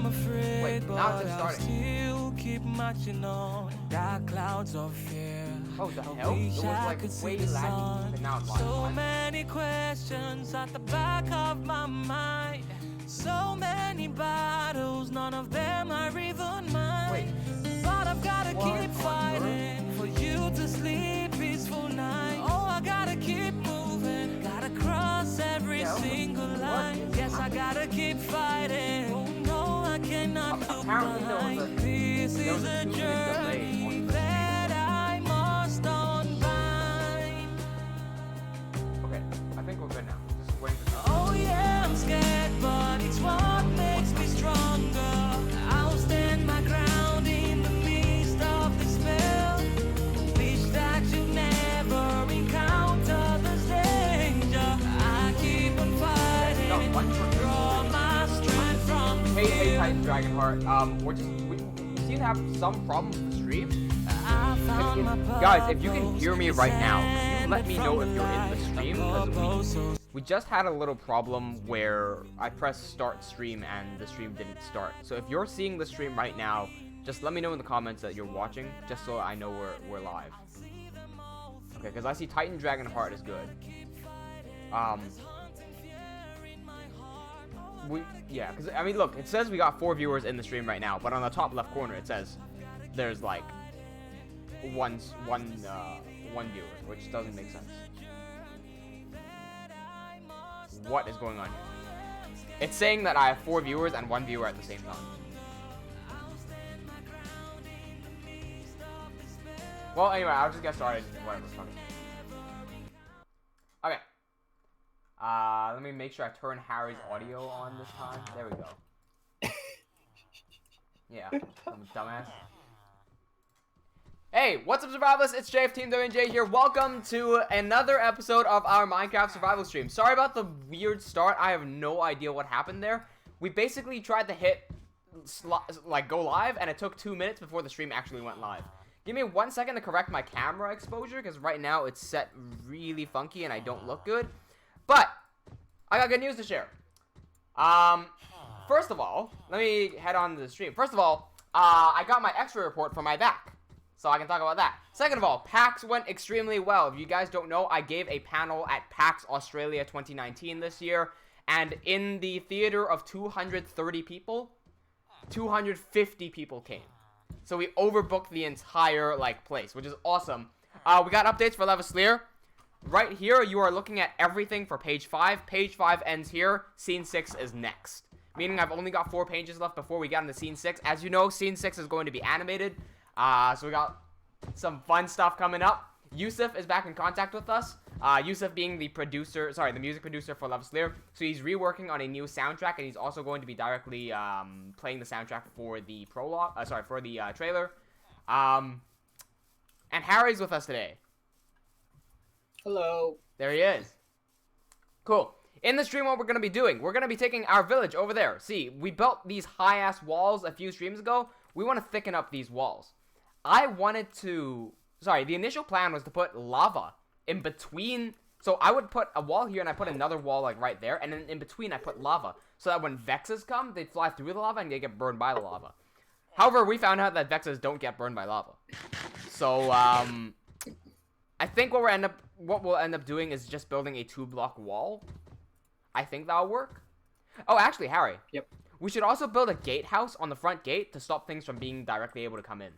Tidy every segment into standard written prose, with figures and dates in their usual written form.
afraid, Wait, but now it's just I'll starting. still keep marching on. Dark clouds of fear. Oh, the hell? It was like way laggy, but now it's So live. many questions at the back of my mind. So many battles, none of them are even mine. But I've gotta keep fighting for you to sleep peaceful night. Oh, I gotta keep moving, gotta cross every single line. Yes, I gotta keep fighting. Oh no, I cannot look behind. This is a journey that I must unbind. Okay, I think we're good now. Just waiting for Oh yeah, I'm scared, but it's what makes me stronger. I'll stand my ground in the midst of despair. Wish that you never encounter this danger. I keep on fighting, draw my strength from the Hey, fear. Titan Dragonheart. We seem to have some problem with the stream. Guys, if you can hear me right now, can you let me know if you're in the stream? Because we just had a little problem where I pressed start stream and the stream didn't start. So if you're seeing the stream right now, just let me know in the comments that you're watching, just so I know we're live. Okay, because I see Titan Dragonheart is good. Yeah, because I mean, look, it says we got 4 viewers in the stream right now, but on the top left corner it says there's like one viewer, which doesn't make sense. What is going on here? It's saying that I have 4 viewers and 1 viewer at the same time. Well, anyway, I'll just get started. Whatever. Okay. Let me make sure I turn Harry's audio on this time. There we go. Yeah, some dumbass. Hey, what's up, survivalists? It's Jay of TeamWnJ here. Welcome to another episode of our Minecraft survival stream. Sorry about the weird start. I have no idea what happened there. We basically tried to hit, go live, and it took 2 minutes before the stream actually went live. Give me 1 second to correct my camera exposure, because right now it's set really funky and I don't look good. But I got good news to share. First of all, let me head on to the stream. First of all, I got my X-ray report for my back, so I can talk about that. Second of all, PAX went extremely well. If you guys don't know, I gave a panel at PAX Australia 2019 this year, and in the theater of 230 people, 250 people came. So we overbooked the entire place, which is awesome. We got updates for Levaslier. Right here, you are looking at everything for page 5. Page 5 ends here. Scene 6 is next. Meaning I've only got 4 pages left before we get into Scene 6. As you know, Scene 6 is going to be animated. So we got some fun stuff coming up. Yusuf is back in contact with us. Yusuf being the music producer for Levaslier. So he's reworking on a new soundtrack, and he's also going to be directly playing the soundtrack for the trailer. And Harry's with us today. Hello. There he is. Cool. In the stream, what we're going to be doing, we're going to be taking our village over there. See, we built these high-ass walls a few streams ago. We want to thicken up these walls. The initial plan was to put lava in between. So I would put a wall here, and I put another wall, right there. And then in between, I put lava. So that when vexes come, they fly through the lava, and they get burned by the lava. However, we found out that vexes don't get burned by lava. So, I think what we'll end up doing is just building a 2-block wall. I think that'll work. Oh, actually, Harry. Yep. We should also build a gatehouse on the front gate to stop things from being directly able to come in.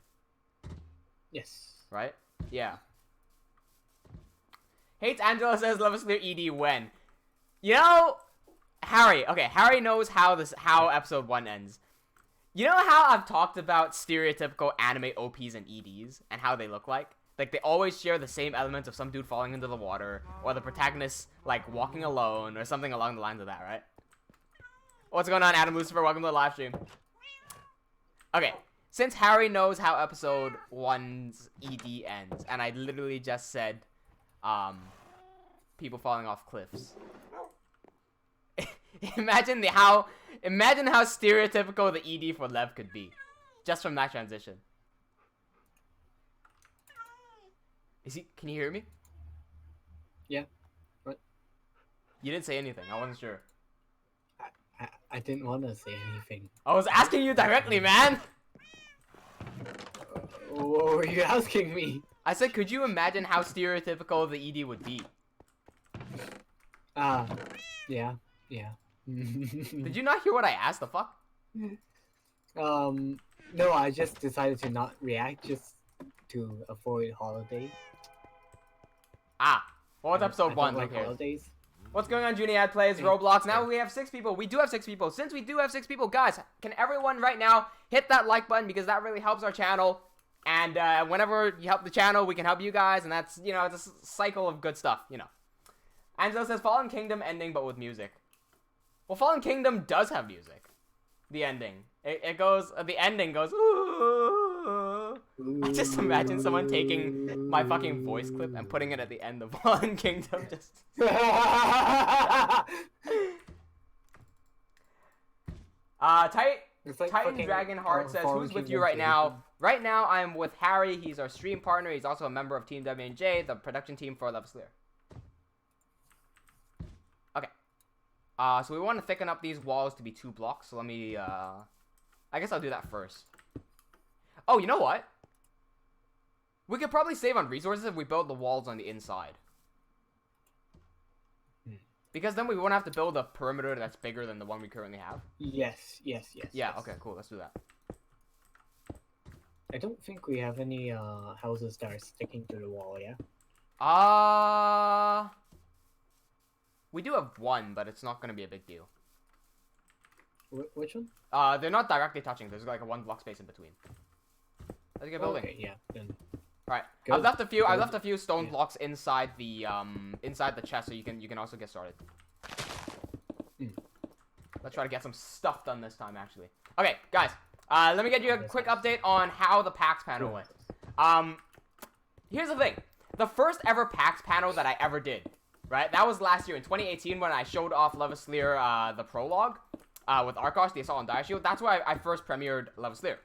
Yes. Right? Yeah. Hates Angela says Levaslier ED when. You know, Harry. Okay, Harry knows how episode 1 ends. You know how I've talked about stereotypical anime OPs and EDs and how they look like? Like, they always share the same elements of some dude falling into the water, or the protagonist, walking alone, or something along the lines of that, right? What's going on, Adam Lucifer? Welcome to the live stream. Okay, since Harry knows how episode 1's ED ends, and I literally just said, people falling off cliffs. Imagine how stereotypical the ED for Lev could be, just from that transition. Can you hear me? Yeah. What? You didn't say anything. I wasn't sure. I didn't want to say anything. I was asking you directly, man. What were you asking me? I said, could you imagine how stereotypical the ED would be? Yeah. Did you not hear what I asked? The fuck? No, I just decided to not react just to avoid holiday. Ah. Well, it's episode 1. Like Okay. holidays. What's going on, Juniad Plays Roblox? Now we have 6 people. We do have 6 people. Since we do have 6 people, guys, can everyone right now hit that like button because that really helps our channel. And whenever you help the channel, we can help you guys. And that's, you know, it's a cycle of good stuff, you know. Angelo says Fallen Kingdom ending, but with music. Well, Fallen Kingdom does have music. The ending. It goes, the ending goes, ooh. I just imagine someone taking my fucking voice clip and putting it at the end of Fallen Kingdom. Just. Titan Dragon Heart says, who's with you right now? Right now, I'm with Harry. He's our stream partner. He's also a member of TeamWnJ, the production team for Levaslier. Okay. So we want to thicken up these walls to be 2 blocks. So let me, I guess I'll do that first. Oh, you know what? We could probably save on resources if we build the walls on the inside. Because then we won't have to build a perimeter that's bigger than the one we currently have. Yes. Yeah, okay, cool. Let's do that. I don't think we have any houses that are sticking to the wall, yeah? We do have one, but it's not going to be a big deal. Which one? They're not directly touching. There's like a 1 block space in between. Let's get building. Okay, yeah, then. Right. Go. I've left a few stone blocks inside the chest, so you can also get started. Let's try to get some stuff done this time, actually. Okay, guys. Let me get you a quick update on how the PAX panel went. Here's the thing. The first ever PAX panel that I ever did, right? That was last year in 2018 when I showed off Levaslier, the prologue, with Arkosh, the Assault on Dire Shield. That's why I first premiered Levaslier.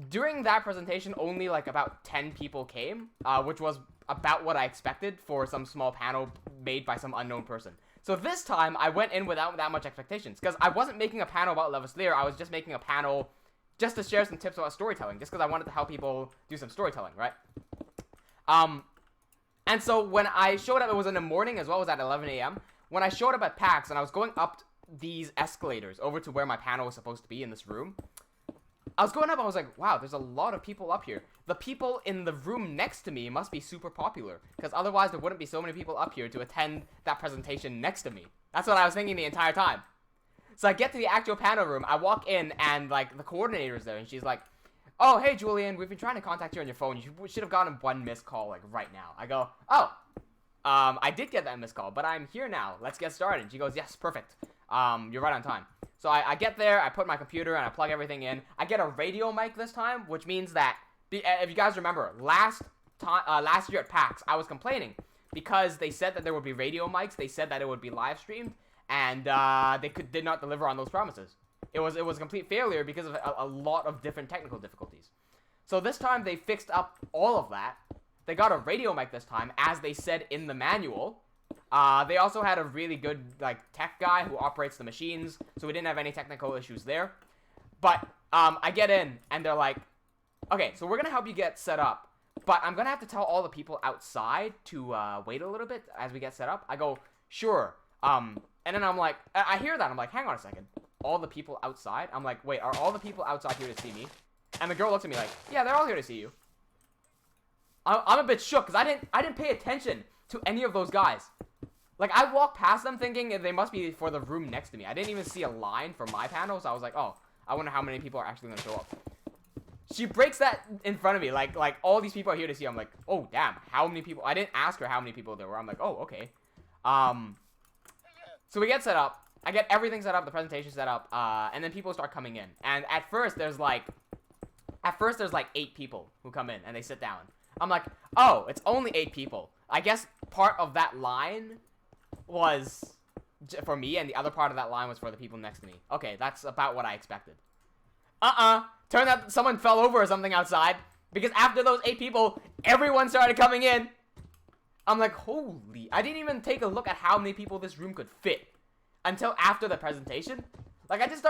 During that presentation, only like about 10 people came, which was about what I expected for some small panel made by some unknown person. So this time, I went in without that much expectations, because I wasn't making a panel about Levaslier, I was just making a panel just to share some tips about storytelling, just because I wanted to help people do some storytelling, right? And so when I showed up, it was in the morning as well, it was at 11 a.m. When I showed up at PAX, and I was going up these escalators over to where my panel was supposed to be in this room, I was going up, I was like, wow, there's a lot of people up here. The people in the room next to me must be super popular, because otherwise there wouldn't be so many people up here to attend that presentation next to me. That's what I was thinking the entire time. So I get to the actual panel room, I walk in, and, like, the coordinator's there, and she's like, oh, hey, Julian, we've been trying to contact you on your phone. You should have gotten 1 missed call, like, right now. I go, oh, I did get that missed call, but I'm here now. Let's get started. And she goes, yes, perfect. You're right on time. So I get there, I put my computer, and I plug everything in. I get a radio mic this time, which means that, if you guys remember, last year at PAX, I was complaining because they said that there would be radio mics, they said that it would be live streamed, and they did not deliver on those promises. It was a complete failure because of a lot of different technical difficulties. So this time, they fixed up all of that. They got a radio mic this time, as they said in the manual. They also had a really good, like, tech guy who operates the machines, so we didn't have any technical issues there. But, I get in, and they're like, okay, so we're gonna help you get set up, but I'm gonna have to tell all the people outside to, wait a little bit as we get set up. I go, sure. And then I'm like, I hear that, I'm like, hang on a second. All the people outside? I'm like, wait, are all the people outside here to see me? And the girl looks at me like, yeah, they're all here to see you. I'm a bit shook, because I didn't pay attention to any of those guys. Like, I walked past them thinking they must be for the room next to me. I didn't even see a line for my panel, so I was like, oh, I wonder how many people are actually going to show up. She breaks that in front of me, like all these people are here to see. I'm like, oh, damn, how many people? I didn't ask her how many people there were. I'm like, oh, okay. So we get set up. I get everything set up, the presentation set up, and then people start coming in. And at first, there's like 8 people who come in, and they sit down. I'm like, oh, it's only 8 people. I guess part of that line was for me, and the other part of that line was for the people next to me. Okay, that's about what I expected. Turned out someone fell over or something outside, because after those 8 people, everyone started coming in. I'm like, holy, I didn't even take a look at how many people this room could fit. until after the presentation. Like I just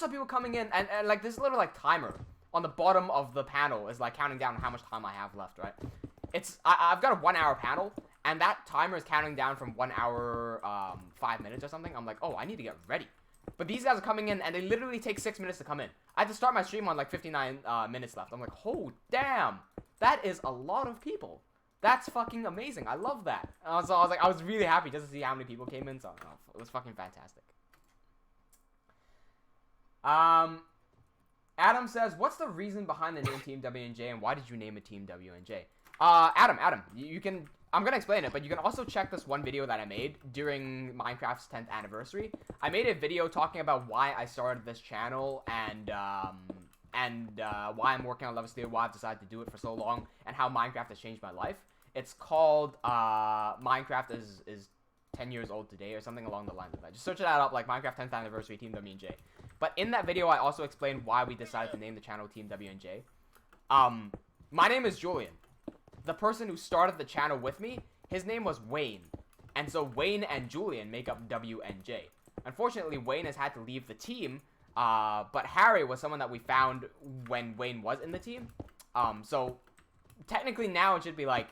saw people coming in and like this little like timer on the bottom of the panel is like counting down how much time I have left, right? I've got a 1 hour panel, and that timer is counting down from 1 hour 5 minutes or something. I'm like, oh, I need to get ready. But these guys are coming in, and they literally take 6 minutes to come in. I had to start my stream on like 59 minutes left. I'm like, oh damn, that is a lot of people. That's fucking amazing. I love that. So I was really happy just to see how many people came in. So it was fucking fantastic. Adam says, what's the reason behind the name TeamWnJ, and why did you name it TeamWnJ? Adam, you can, I'm gonna explain it, but you can also check this one video that I made during Minecraft's 10th anniversary. I made a video talking about why I started this channel, and why I'm working on Levaslier, why I've decided to do it for so long, and how Minecraft has changed my life. It's called, Minecraft is 10 years old today, or something along the lines of that. Just search that up, like Minecraft 10th anniversary TeamWnJ. But in that video, I also explained why we decided to name the channel TeamWnJ. My name is Julian. The person who started the channel with me, his name was Wayne. And so Wayne and Julian make up WNJ. Unfortunately, Wayne has had to leave the team, but Harry was someone that we found when Wayne was in the team. So technically now it should be like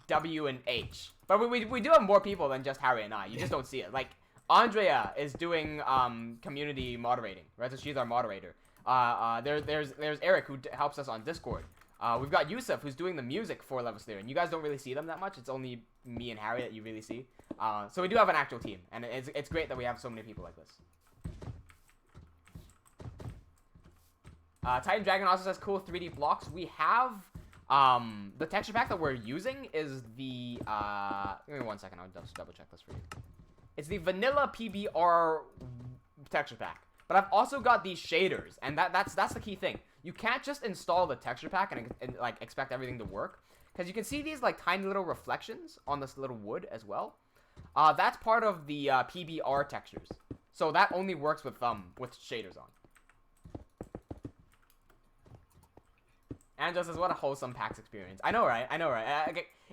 W and H. But we do have more people than just Harry and I. You just don't see it. Like, Andrea is doing community moderating, right? So she's our moderator. There's Eric who helps us on Discord. We've got Yusuf who's doing the music for Levaslier, and you guys don't really see them that much. It's only me and Harry that you really see. So we do have an actual team, and it's great that we have so many people like this. Titan Dragon also says cool 3D blocks. We have the texture pack that we're using is the give me 1 second. I'll just double check this for you. It's the vanilla PBR texture pack. But I've also got these shaders, and that's the key thing. You can't just install the texture pack and like expect everything to work, because you can see these like tiny little reflections on this little wood as well. That's part of the PBR textures, so that only works with shaders on. Angela says, what a wholesome PAX experience. I know, right?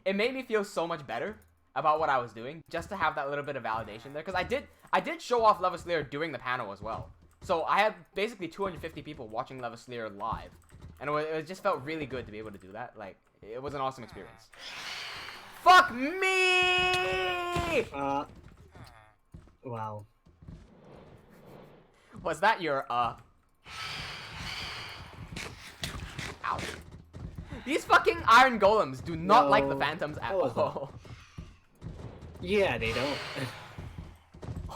It made me feel so much better about what I was doing, just to have that little bit of validation there, because I did show off Levaslier during the panel as well. So I had basically 250 people watching Levaslier live, and it just felt really good to be able to do that. Like, it was an awesome experience. Fuck me! Wow. Was that your, Ow. These fucking iron golems do not like the phantoms at all. Yeah, they don't.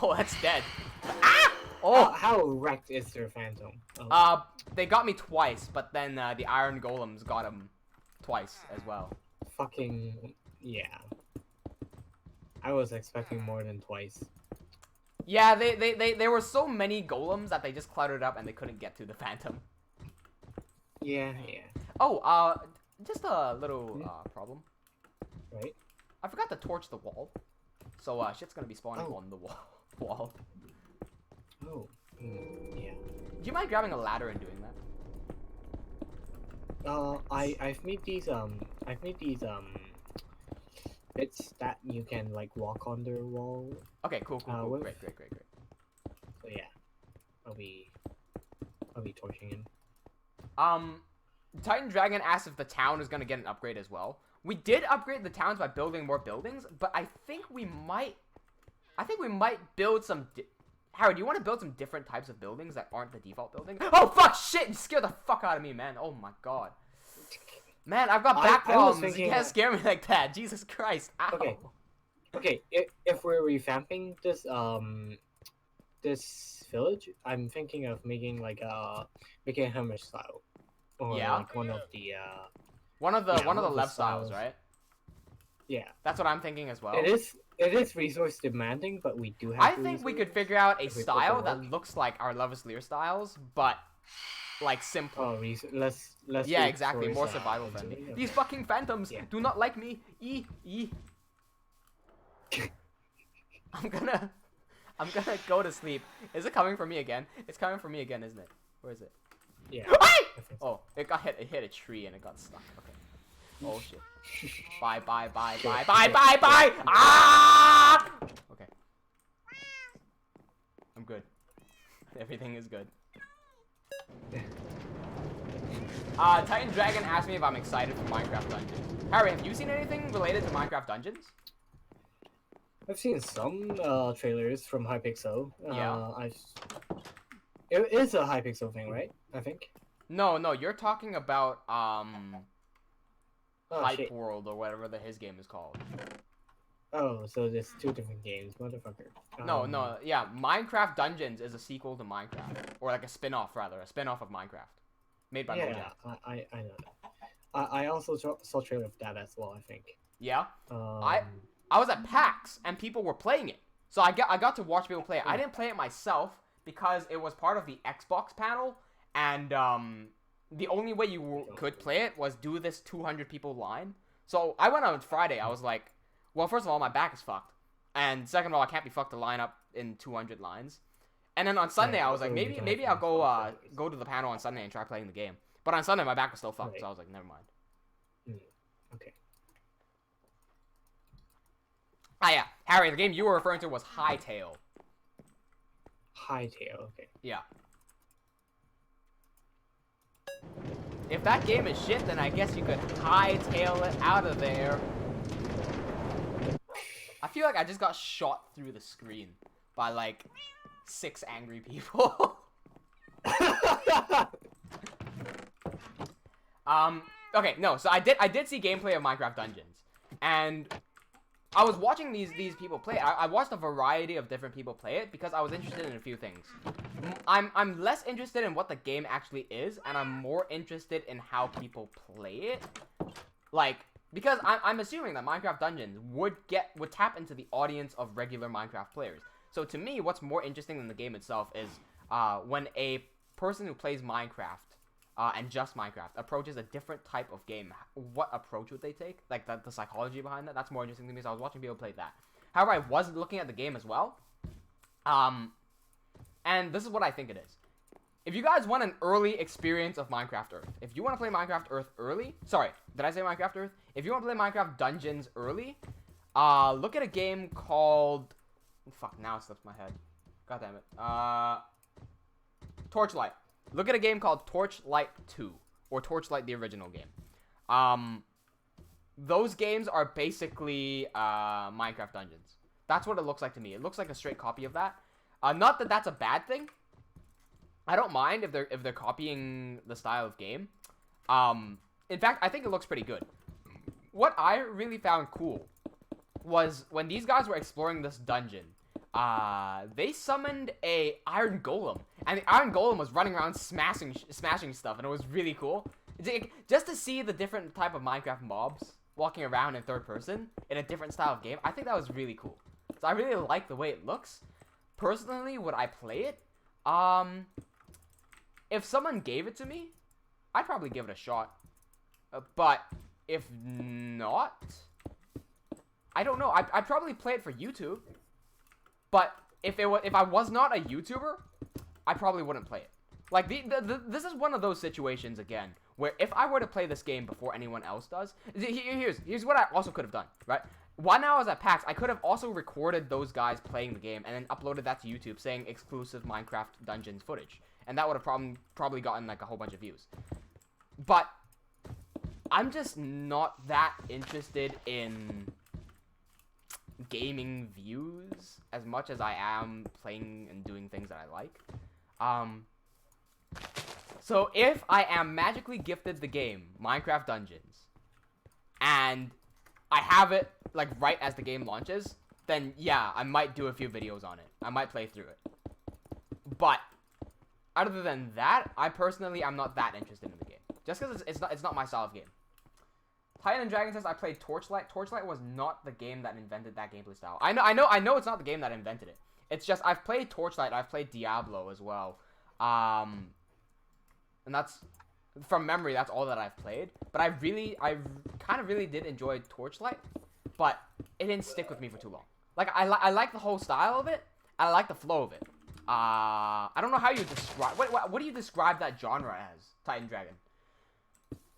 Oh, that's dead. Ah! Oh! How wrecked is their phantom? Oh. They got me twice, but then the iron golems got him twice as well. Fucking yeah. I was expecting more than twice. Yeah, there were so many golems that they just cluttered up and they couldn't get to the phantom. Yeah. Oh, just a little problem. Right? I forgot to torch the wall, so shit's gonna be spawning on the wall. Oh, yeah. Do you mind grabbing a ladder and doing that? I've made these bits that you can like walk on the wall. Okay, cool. Great. So yeah, I'll be torching him. Titan Dragon asked if the town is gonna get an upgrade as well. We did upgrade the towns by building more buildings, but I think we might build some. Harry, do you want to build some different types of buildings that aren't the default buildings? Oh fuck! Shit! You scared the fuck out of me, man. Oh my god. Man, I've got back problems. You can't scare me like that. Jesus Christ. Ow. Okay. If we're revamping this this village, I'm thinking of making like a Hemrage style, or like one of the left styles, right? Yeah. That's what I'm thinking as well. It is resource demanding, but we do have. I think we could figure out a style that looks like our Levaslier styles, but like simple. Oh, less. Yeah, exactly. More survival friendly. Okay. These fucking phantoms do not like me. I'm gonna go to sleep. Is it coming for me again? It's coming for me again, isn't it? Where is it? Yeah. Oh, it hit a tree and it got stuck. Okay. Oh shit. Bye. Ah! Okay. Everything is good. Titan Dragon asked me if I'm excited for Minecraft Dungeons. Harry, have you seen anything related to Minecraft Dungeons? I've seen some trailers from Hypixel. Yeah. It is a Hypixel thing, right? I think. No, you're talking about Hype shit. World or whatever his game is called. Oh, so there's 2 different games, motherfucker. No, yeah, Minecraft Dungeons is a sequel to Minecraft, or like a spin-off rather, a spin-off of Minecraft, made by Mojang. Yeah, I know that. I also saw a trailer of that as well. I think. Yeah. I was at PAX and people were playing it, so I got to watch people play it. I didn't play it myself because it was part of the Xbox panel, and the only way you could play it was do this 200 people line. So I went on Friday. I was like, well, first of all, my back is fucked, and second of all, I can't be fucked to line up in 200 lines. And then on Sunday, I was like, maybe I'll go to the panel on Sunday and try playing the game. But on Sunday, my back was still fucked, so I was like, never mind. Okay. Ah, yeah, Harry, the game you were referring to was Hightail. Hightail, okay. Yeah. If that game is shit, then I guess you could hightail it out of there. I feel like I just got shot through the screen by like 6 angry people. Okay, no, so I did see gameplay of Minecraft Dungeons, and I was watching these people play it. I watched a variety of different people play it because I was interested in a few things. I'm less interested in what the game actually is, and I'm more interested in how people play it. Like, because I'm assuming that Minecraft Dungeons would tap into the audience of regular Minecraft players. So to me, what's more interesting than the game itself is when a person who plays Minecraft and just Minecraft approaches a different type of game. What approach would they take? Like the psychology behind that. That's more interesting to me. So I was watching people play that. However, I was looking at the game as well. And this is what I think it is. If you guys want an early experience of Minecraft Earth, if you want to play Minecraft Earth early, sorry, did I say Minecraft Earth? If you want to play Minecraft Dungeons early, look at a game called, fuck, now it slips my head. God damn it. Torchlight. Look at a game called Torchlight 2, or Torchlight the original game. Those games are basically Minecraft Dungeons. That's what it looks like to me. It looks like a straight copy of that. Not that that's a bad thing. I don't mind if they're copying the style of game. In fact, I think it looks pretty good. What I really found cool was when these guys were exploring this dungeon, they summoned a iron golem, and the iron golem was running around smashing stuff, and it was really cool. Just to see the different type of Minecraft mobs walking around in third person in a different style of game, I think that was really cool. So I really like the way it looks. Personally, would I play it? If someone gave it to me, I'd probably give it a shot. But if not, I don't know. I'd probably play it for YouTube. But if I was not a YouTuber, I probably wouldn't play it. Like this is one of those situations again where if I were to play this game before anyone else does, here's what I also could have done, right? While I was at PAX, I could have also recorded those guys playing the game and then uploaded that to YouTube saying exclusive Minecraft Dungeons footage. And that would have probably gotten like a whole bunch of views. But I'm just not that interested in gaming views as much as I am playing and doing things that I like. So if I am magically gifted the game, Minecraft Dungeons, and I have it like right as the game launches, then yeah, I might do a few videos on it. I might play through it. But other than that, I personally am not that interested in the game. Just because it's not my style of game. Titan and Dragon says I played Torchlight. Torchlight was not the game that invented that gameplay style. I know it's not the game that invented it. It's just I've played Torchlight. I've played Diablo as well. And that's from memory. That's all that I've played. But I kind of really did enjoy Torchlight, but it didn't stick with me for too long. Like I like the whole style of it. I like the flow of it. I don't know how you describe. What do you describe that genre as, Titan Dragon?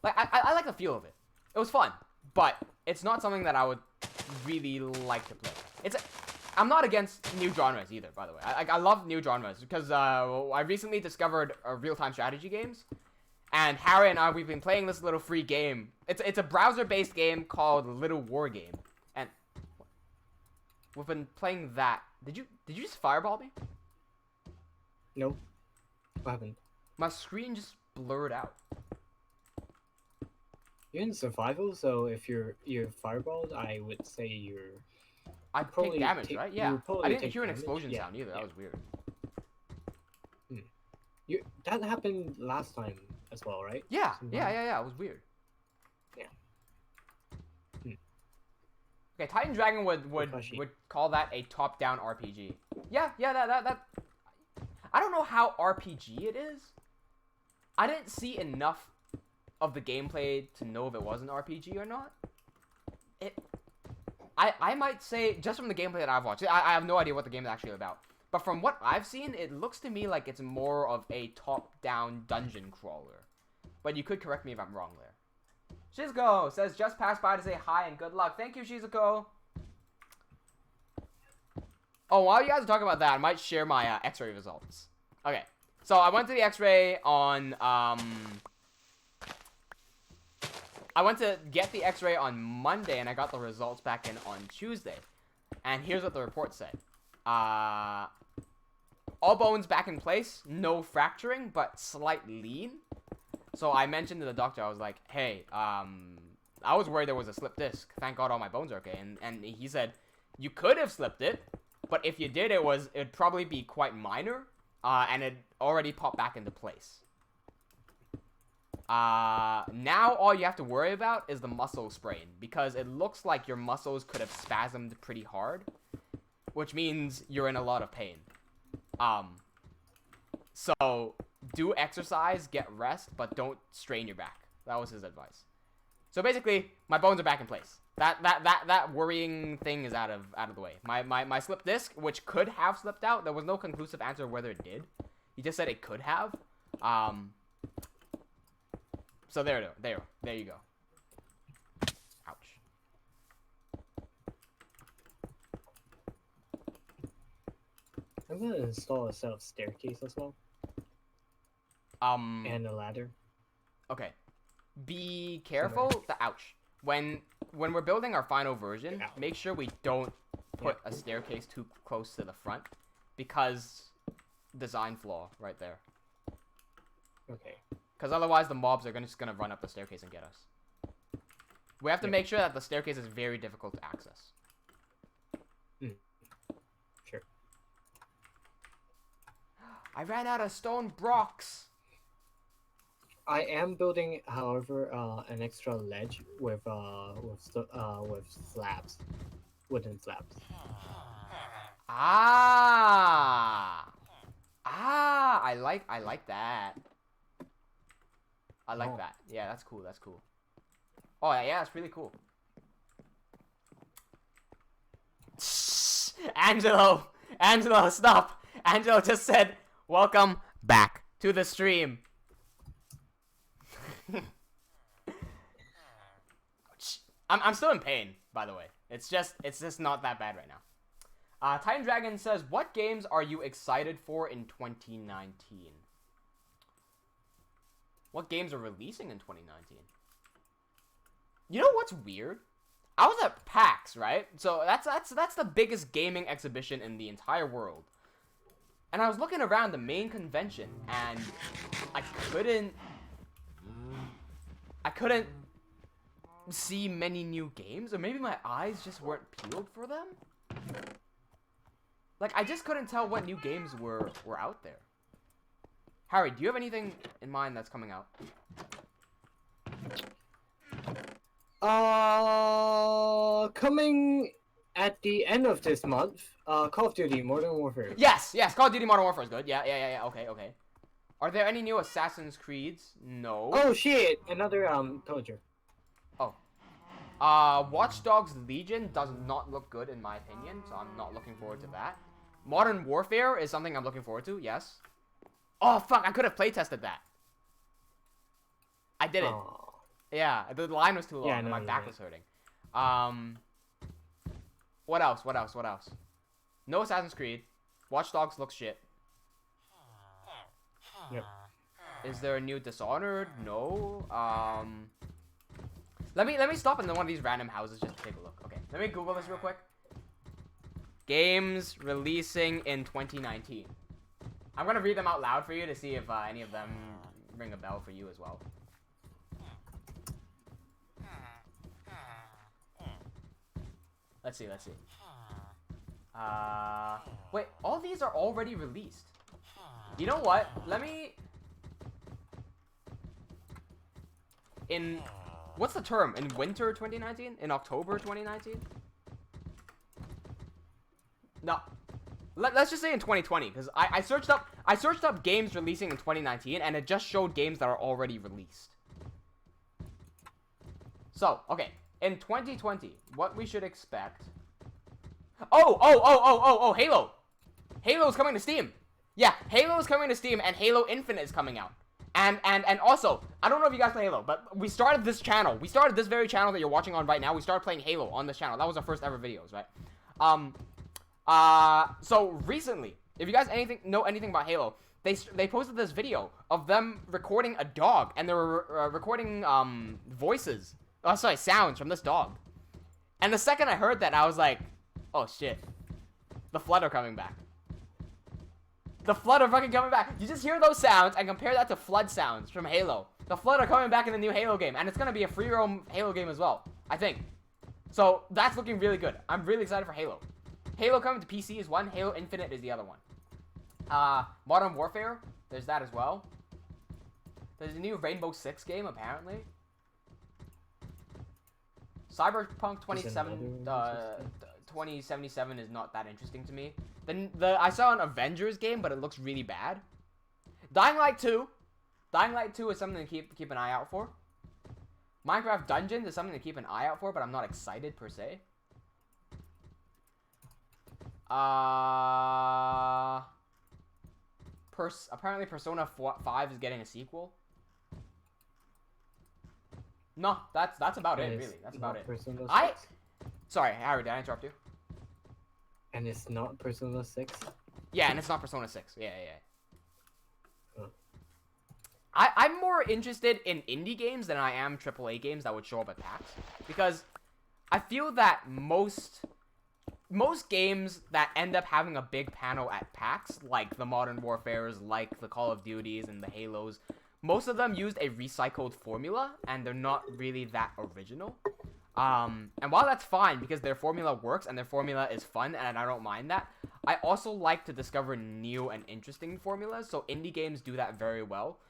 Like I like the feel of it. It was fun, but it's not something that I would really like to play. I'm not against new genres either, by the way. I love new genres because I recently discovered real-time strategy games, and Harry and I, we've been playing this little free game. It's a browser-based game called Little War Game, and we've been playing that. Did you just fireball me? Nope. What happened? My screen just blurred out. You're in survival, so if you're fireballed, I would say you're. I take damage, right? Yeah. I didn't hear an explosion yeah, sound either. Yeah. That was weird. That happened last time as well, right? Yeah. Yeah. It was weird. Yeah. Okay, Titan Dragon would call that a top-down RPG. Yeah. That. I don't know how RPG it is. I didn't see enough of the gameplay to know if it was an RPG or not. I might say, just from the gameplay that I've watched, I have no idea what the game is actually about. But from what I've seen, it looks to me like it's more of a top-down dungeon crawler. But you could correct me if I'm wrong there. Shizuko says, just passed by to say hi and good luck. Thank you, Shizuko. Oh, while you guys are talking about that, I might share my X-ray results. Okay, so I went to the X-ray on, I went to get the X-ray on Monday, and I got the results back in on Tuesday. And here's what the report said. All bones back in place, no fracturing, but slight lean. So I mentioned to the doctor, I was like, hey, I was worried there was a slip disc. Thank God all my bones are okay. And he said, you could have slipped it, but if you did, it'd probably be quite minor, and it already popped back into place. Now all you have to worry about is the muscle sprain, because it looks like your muscles could have spasmed pretty hard, which means you're in a lot of pain. So do exercise, get rest, but don't strain your back. That was his advice. So basically, my bones are back in place. That worrying thing is out of the way. My slip disc, which could have slipped out, there was no conclusive answer whether it did. He just said it could have. So there you go. Ouch. I'm gonna install a set of staircase as well. And a ladder. Okay. Be careful. Ouch. When we're building our final version, make sure we don't put a staircase too close to the front, because design flaw right there. Okay. Because otherwise the mobs are just gonna run up the staircase and get us. We have to make sure that the staircase is very difficult to access. Sure. I ran out of stone blocks. I am building, however, an extra ledge with slabs, wooden slabs. I like that. I like that. Yeah, that's cool. That's cool. Oh yeah, that's really cool. Angelo, stop. Angelo just said, "Welcome back to the stream." I'm still in pain, by the way. It's just not that bad right now. Titan Dragon says, what games are you excited for in 2019? What games are releasing in 2019? You know what's weird? I was at PAX, right? So that's the biggest gaming exhibition in the entire world. And I was looking around the main convention, and I couldn't see many new games, or maybe my eyes just weren't peeled for them. Like, I just couldn't tell what new games were out there. Harry, do you have anything in mind that's coming out? Coming at the end of this month, Call of Duty Modern Warfare. Yes, Call of Duty Modern Warfare is good. Yeah, okay. Are there any new Assassin's Creeds? No. Oh shit, another pillager. Oh. Watch Dogs Legion does not look good in my opinion, so I'm not looking forward to that. Modern Warfare is something I'm looking forward to, yes. Oh fuck, I could have playtested that. I didn't. Yeah, the line was too long and my back was hurting. What else? No Assassin's Creed. Watch Dogs looks shit. Yep. Is there a new Dishonored? No. Let me stop in one of these random houses just to take a look. Okay, let me Google this real quick. Games releasing in 2019. I'm gonna read them out loud for you to see if any of them ring a bell for you as well. Let's see. Wait, all these are already released. You know what? Let me... What's the term? In winter 2019? In October 2019? No. Let's just say in 2020, because I searched up games releasing in 2019, and it just showed games that are already released. So, okay. In 2020, what we should expect... Oh, Halo! Halo's coming to Steam! Yeah, Halo is coming to Steam, and Halo Infinite is coming out. And also, I don't know if you guys play Halo, but we started this channel. We started this very channel that you're watching on right now. We started playing Halo on this channel. That was our first ever videos, right? So recently, if you guys know anything about Halo, they posted this video of them recording a dog, and they were recording sounds from this dog. And the second I heard that, I was like, oh shit, the Flood are coming back. The Flood are fucking coming back. You just hear those sounds and compare that to Flood sounds from Halo. The Flood are coming back in the new Halo game, and it's gonna be a free roam Halo game as well, I think. So that's looking really good. I'm really excited for Halo. Halo coming to PC is one. Halo Infinite is the other one. Modern Warfare, there's that as well. There's a new Rainbow Six game, apparently. Cyberpunk 2077 is not that interesting to me. I saw an Avengers game, but it looks really bad. Dying Light 2 is something to keep an eye out for. Minecraft Dungeons is something to keep an eye out for, but I'm not excited per se. Apparently Persona 5 is getting a sequel. No, that's about it, really. That's about it. Sorry, Harry, did I interrupt you? And it's not Persona 6? Yeah, and it's not Persona 6. Yeah. Huh. I'm more interested in indie games than I am AAA games that would show up at PAX. Because I feel that most games that end up having a big panel at PAX, like the Modern Warfares, like the Call of Duties and the Halos, most of them used a recycled formula, and they're not really that original. And while that's fine, because their formula works and their formula is fun, and I don't mind that, I also like to discover new and interesting formulas, so indie games do that very well.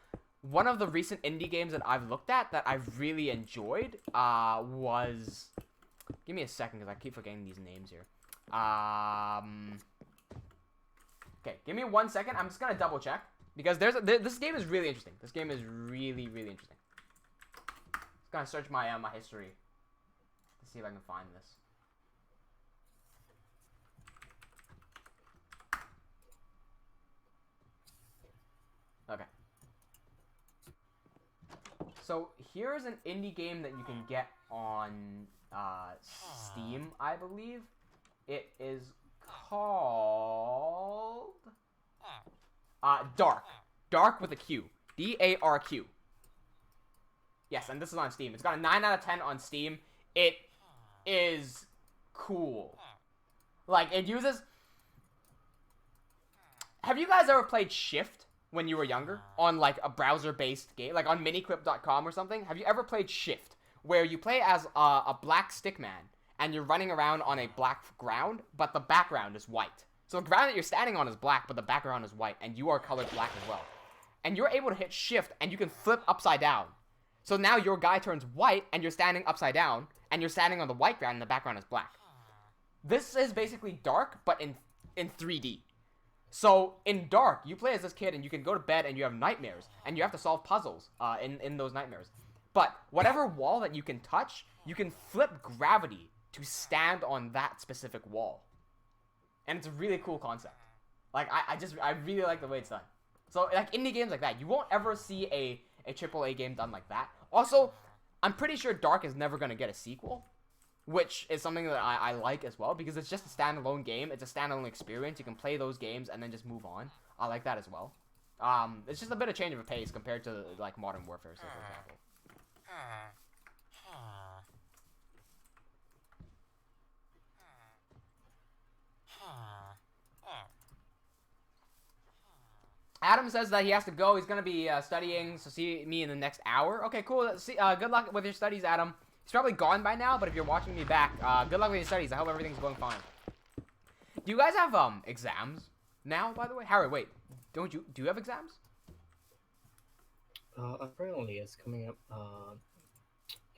One of the recent indie games that I've looked at that I've really enjoyed, was... Give me a second, because I keep forgetting these names here. Okay, give me 1 second, I'm just gonna double check, because this game is really interesting. This game is really, really interesting. Just gonna search my history. See if I can find this. Okay. So here's an indie game that you can get on Steam, I believe. It is called Dark. Dark with a Q. D-A-R-Q. Yes, and this is on Steam. It's got a 9 out of 10 on Steam. It is cool. Like, it uses... Have you guys ever played Shift when you were younger? On, like, a browser-based game? Like, on miniclip.com or something? Have you ever played Shift? Where you play as a black stickman, and you're running around on a black ground, but the background is white. So the ground that you're standing on is black, but the background is white, and you are colored black as well. And you're able to hit Shift, and you can flip upside down. So now your guy turns white, and you're standing upside down, and you're standing on the white ground, and the background is black. This is basically Dark, but in 3D. So in Dark, you play as this kid, and you can go to bed, and you have nightmares, and you have to solve puzzles in those nightmares. But whatever wall that you can touch, you can flip gravity to stand on that specific wall. And it's a really cool concept. Like, I really like the way it's done. So, like, indie games like that, you won't ever see a AAA game done like that. Also, I'm pretty sure Dark is never going to get a sequel. which is something that I like as well, because it's just a standalone game. It's a standalone experience. You can play those games and then just move on. I like that as well. It's just a bit of change of a pace compared to like Modern Warfare, so for example. Adam says that he has to go. He's gonna be studying, so see me in the next hour. Okay, cool. See, good luck with your studies, Adam. He's probably gone by now, but if you're watching me back, good luck with your studies. I hope everything's going fine. Do you guys have exams now? By the way, Harry, wait, do you have exams? Apparently it's coming up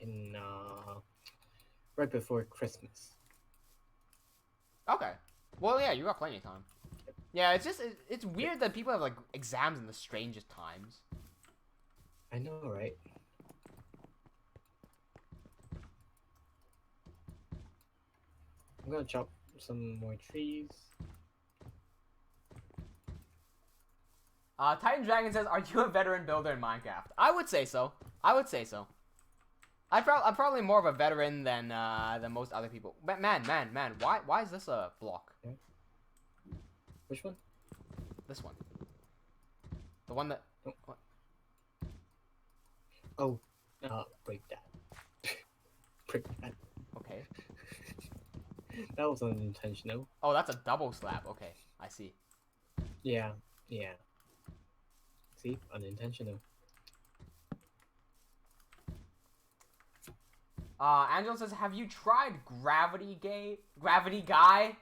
in right before Christmas. Okay. Well, yeah, you got plenty of time. Yeah, it's weird that people have like exams in the strangest times. I know, right? I'm gonna chop some more trees. Titan Dragon says, "Are you a veteran builder in Minecraft?" I would say so. I would say so. I'm probably more of a veteran than most other people. But man, why is this a block? Okay. Which one? This one. The one that. Oh, break that. Break that. Okay. That was unintentional. Oh, that's a double slab. Okay, I see. Yeah. See, unintentional. Angela says, "Have you tried Gravity Guy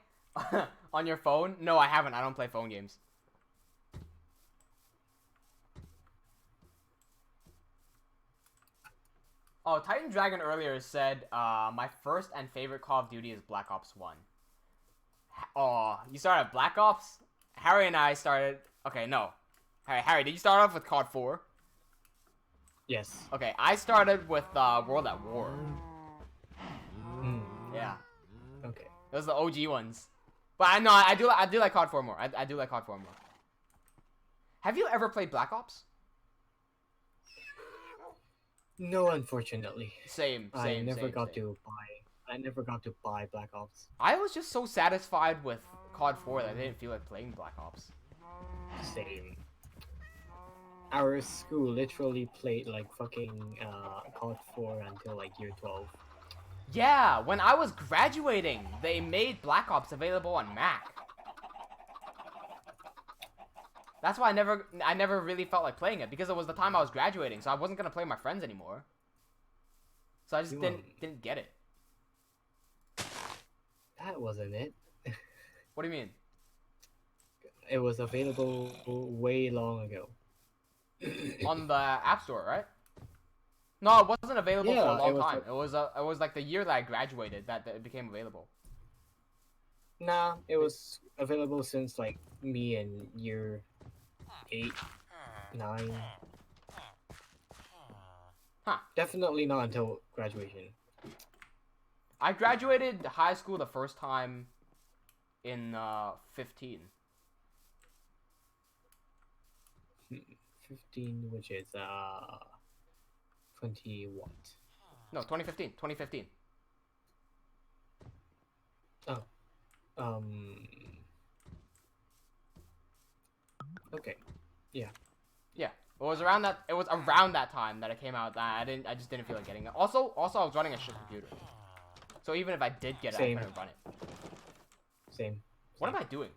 on your phone?" No, I haven't. I don't play phone games. Oh, Titan Dragon earlier said, my first and favorite Call of Duty is Black Ops 1. Oh, you started Black Ops? Harry and I started... Okay, no. Harry, did you start off with COD 4? Yes. Okay, I started with World at War. Yeah. Okay. Those are the OG ones. But I do like COD 4 more. I do like COD 4 more. Have you ever played Black Ops? No, unfortunately. Same. I never got to buy Black Ops. I was just so satisfied with COD 4 that I didn't feel like playing Black Ops. Same. Our school literally played like fucking COD 4 until like year 12. Yeah, when I was graduating, they made Black Ops available on Mac. That's why I never really felt like playing it, because it was the time I was graduating, so I wasn't gonna play with my friends anymore. So I just didn't get it. That wasn't it. What do you mean? It was available way long ago. On the App Store, right? No, it wasn't available for a long time. It was like the year that I graduated that it became available. Nah, it was available since like me in year 8, 9. Huh. Definitely not until graduation. I graduated high school the first time in 15. 15, which is 20 what? No, 2015. 2015. Oh. Okay. Yeah. Yeah. It was around that time that it came out that I just didn't feel like getting it. Also I was running a shit computer. So even if I did get it, I couldn't run it. Same. What am I doing?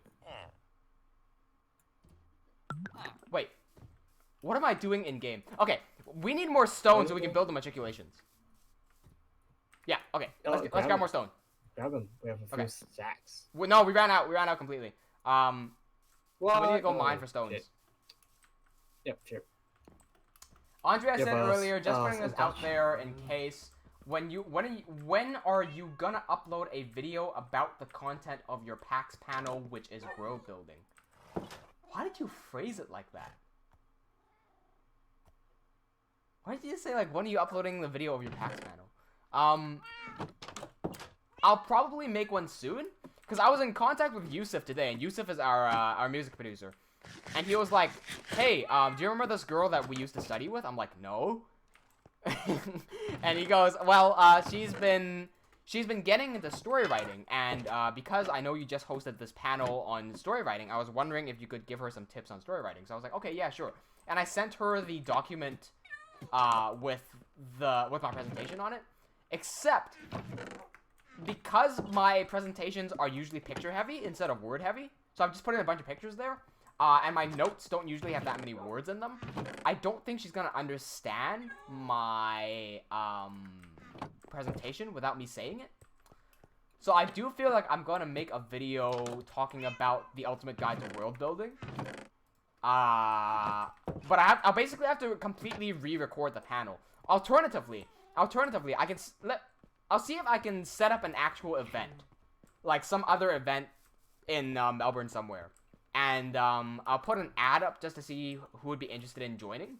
Wait. What am I doing in game? Okay, we need more stone so we can build the machicolations. Yeah, okay. Let's grab more stone. Grab them. We have a few stacks. No, we ran out. We ran out completely. So we need to go mine for stones. Shit. Yep, sure. Andrea said earlier, just putting this out there in case. When are you gonna upload a video about the content of your PAX panel, which is Worldbuilding? Why did you phrase it like that? Why did you say, like, when are you uploading the video of your PAX panel? I'll probably make one soon, because I was in contact with Yusuf today, and Yusuf is our music producer. And he was like, hey, do you remember this girl that we used to study with? I'm like, no. And he goes, well, she's been she's been getting into story writing, and because I know you just hosted this panel on story writing, I was wondering if you could give her some tips on story writing. So I was like, okay, yeah, sure. And I sent her the document with my presentation on it, except because my presentations are usually picture heavy instead of word heavy, so I've just put in a bunch of pictures there, and my notes don't usually have that many words in them. I don't think she's gonna understand my presentation without me saying it. So I do feel like I'm gonna make a video talking about the ultimate guide to world building. But I'll basically have to completely re-record the panel. Alternatively, I'll see if I can set up an actual event, like some other event in Melbourne somewhere, and I'll put an ad up just to see who would be interested in joining.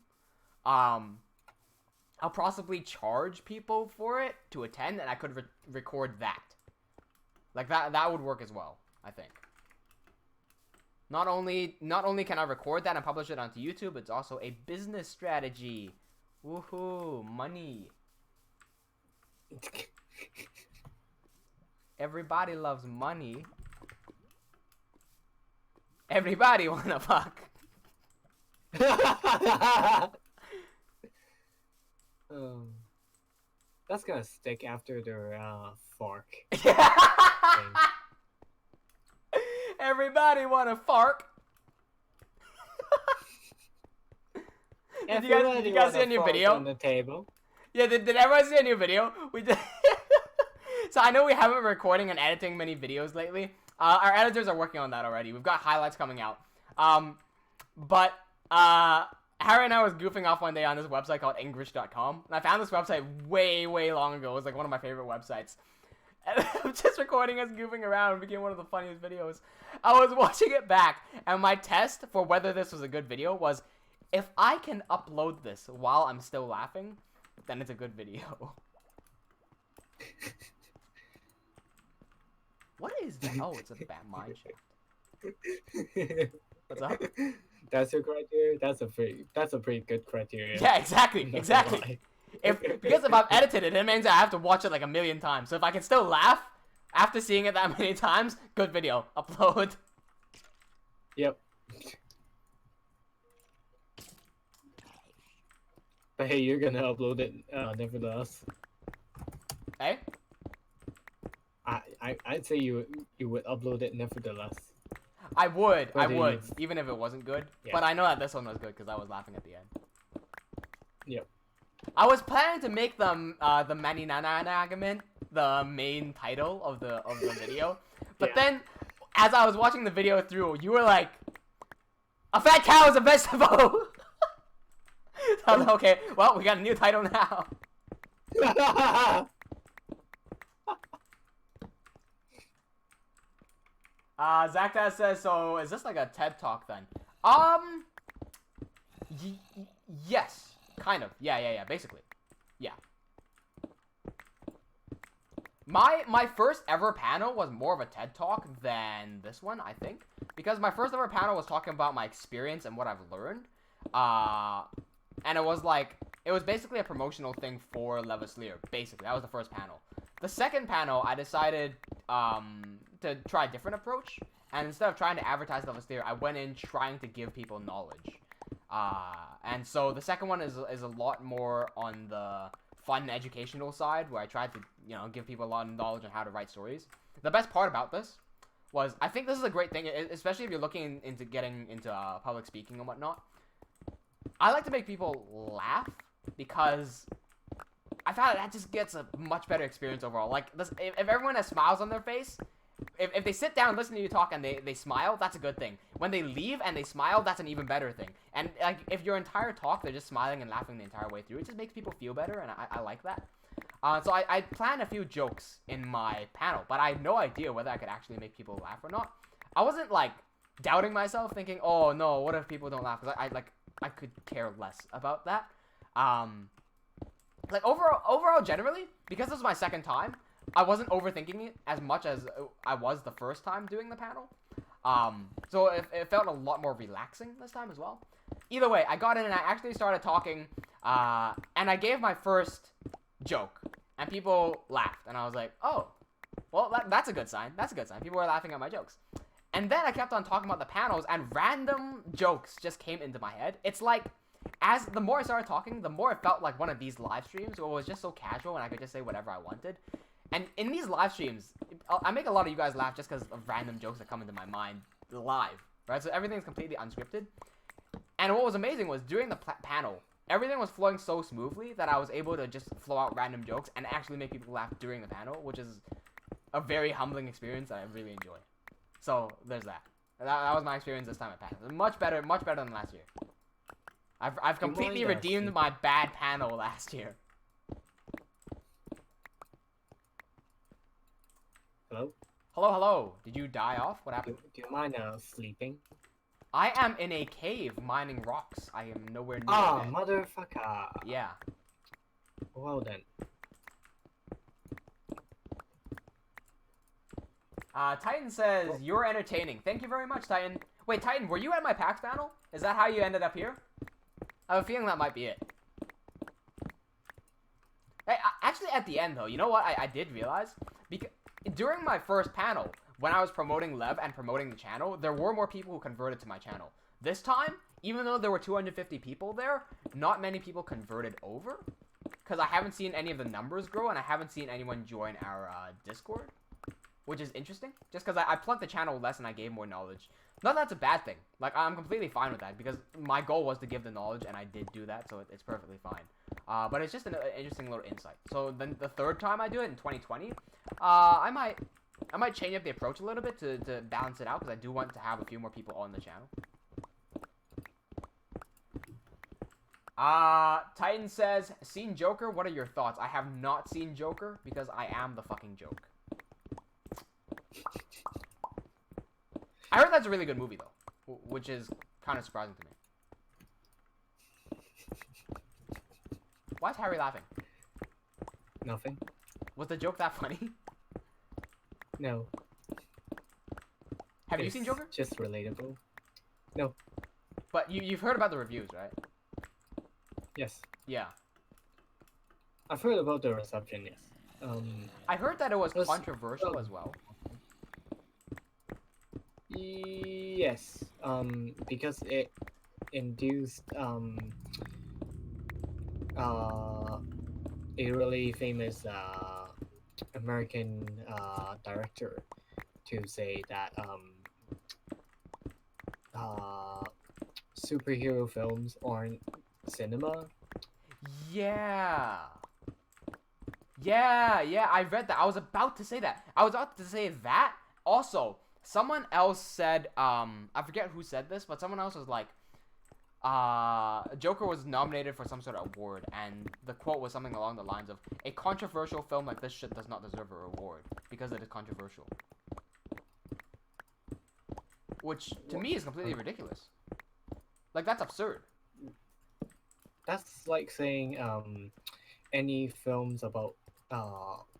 I'll possibly charge people for it to attend, and I could record that. Like that would work as well, I think. Not only can I record that and publish it onto YouTube, it's also a business strategy. Woohoo, money. Everybody loves money. Everybody wanna fuck. That's gonna stick after their fork. Everybody wanna fark. Did you guys see a new video on the table? Yeah, did everyone see a new video? We did. So I know we haven't been recording and editing many videos lately. Our editors are working on that already. We've got highlights coming out. But Harry and I was goofing off one day on this website called English.com, and I found this website way long ago. It was like one of my favorite websites. And I'm just recording us goofing around. It became one of the funniest videos. I was watching it back, and my test for whether this was a good video was, if I can upload this while I'm still laughing, then it's a good video. What is that? Oh, it's a bad mine shaft. What's up? That's your criteria? That's a pretty good criteria. Yeah, exactly. Because if I've edited it, it means I have to watch it like a million times. So if I can still laugh after seeing it that many times, good video. Upload. Yep. But hey, you're gonna upload it nevertheless. Hey? I'd say you would upload it nevertheless. I would, even if it wasn't good. Yeah. But I know that this one was good because I was laughing at the end. Yep. I was planning to make them the Maninana argument the main title of the video, but then as I was watching the video through, you were like, "A fat cow is a vegetable." So I was like, okay, well, we got a new title now. Zakta says, so is this like a TED Talk then? Yes, kind of. Yeah, basically. Yeah. My first ever panel was more of a TED Talk than this one, I think. Because my first ever panel was talking about my experience and what I've learned. And it was basically a promotional thing for Levaslier, basically. That was the first panel. The second panel, I decided to try a different approach. And instead of trying to advertise Levaslier, I went in trying to give people knowledge. And so the second one is a lot more on the fun and educational side, where I tried to, give people a lot of knowledge on how to write stories. The best part about this was, I think this is a great thing, especially if you're looking into getting into public speaking and whatnot. I like to make people laugh, because I found that just gets a much better experience overall. Like, if everyone has smiles on their face, if they sit down, listen to you talk, and they smile, that's a good thing. When they leave and they smile, that's an even better thing. And like, if your entire talk, they're just smiling and laughing the entire way through, it just makes people feel better, and I like that. So I planned a few jokes in my panel, but I had no idea whether I could actually make people laugh or not. I wasn't, like, doubting myself, thinking, oh, no, what if people don't laugh? Because I could care less about that. Like, overall, generally, because this was my second time, I wasn't overthinking it as much as I was the first time doing the panel. So it felt a lot more relaxing this time as well. Either way, I got in and I actually started talking, and I gave my first joke. and people laughed, and I was like, oh, well, that's a good sign. That's a good sign. People were laughing at my jokes. And then I kept on talking about the panels, and random jokes just came into my head. It's like, as the more I started talking, the more it felt like one of these live streams where it was just so casual and I could just say whatever I wanted. And in these live streams, I make a lot of you guys laugh just because of random jokes that come into my mind live, right? So everything's completely unscripted. And what was amazing was during the panel, everything was flowing so smoothly that I was able to just flow out random jokes and actually make people laugh during the panel, which is a very humbling experience that I really enjoy. So there's that. That was my experience this time at PAX. Much better than last year. I've completely redeemed my bad panel last year. Hello? Hello. Did you die off? What happened? Do you mind sleeping? I am in a cave mining rocks. I am nowhere near Ah, it. motherfucker. Yeah. Well then. Titan says, you're entertaining. Thank you very much, Titan. Wait, Titan, were you at my PAX panel? Is that how you ended up here? I have a feeling that might be it. Hey, actually, at the end, though, you know what I did realize? Because during my first panel, when I was promoting Lev and promoting the channel, there were more people who converted to my channel. This time, even though there were 250 people there, not many people converted over. Because I haven't seen any of the numbers grow, and I haven't seen anyone join our Discord. Which is interesting, just because I plugged the channel less and I gave more knowledge. Not that that's a bad thing. Like, I'm completely fine with that, because my goal was to give the knowledge, and I did do that, so it's perfectly fine. But it's just an interesting little insight. So then the third time I do it in 2020, I might change up the approach a little bit to balance it out, because I do want to have a few more people on the channel. Titan says, seen Joker? What are your thoughts? I have not seen Joker, because I am the fucking joke. I heard that's a really good movie, though, which is kind of surprising to me. Why is Harry laughing? Nothing. Was the joke that funny? No. Have you seen Joker? Just relatable. No. But you've heard about the reviews, right? Yes. Yeah. I've heard about the reception, yes. I heard that it was controversial as well. Yes, because it induced a really famous American director to say that superhero films aren't cinema. Yeah, I read that. I was about to say that. Also, someone else said, I forget who said this, but someone else was like, Joker was nominated for some sort of award, and the quote was something along the lines of, a controversial film like this shit does not deserve a reward, because it is controversial. Which, to me, is completely ridiculous. Like, that's absurd. That's like saying, any films about,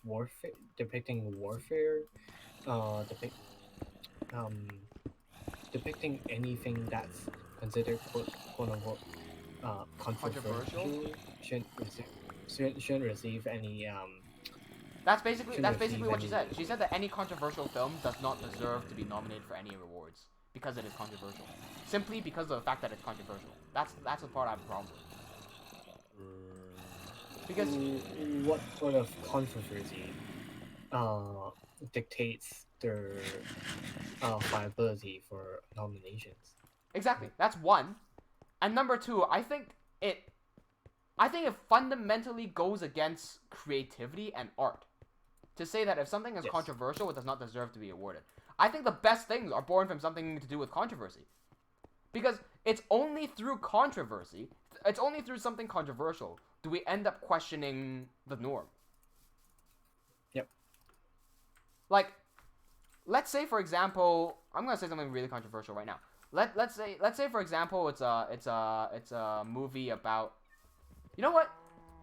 warfare, depicting warfare, depicting anything that's considered quote unquote controversial shouldn't receive any That's basically what she said. She said that any controversial film does not deserve to be nominated for any rewards because it is controversial. Simply because of the fact that it's controversial. That's the part I have a problem with. Because what sort of controversy dictates their viability for nominations? Exactly. That's one. And number two, I think it fundamentally goes against creativity and art to say that if something is controversial, it does not deserve to be awarded. I think the best things are born from something to do with controversy. Because it's only through controversy, it's only through something controversial do we end up questioning the norm. Yep. Like, let's say for example, I'm gonna say something really controversial right now. Let's say for example it's a movie about, you know what?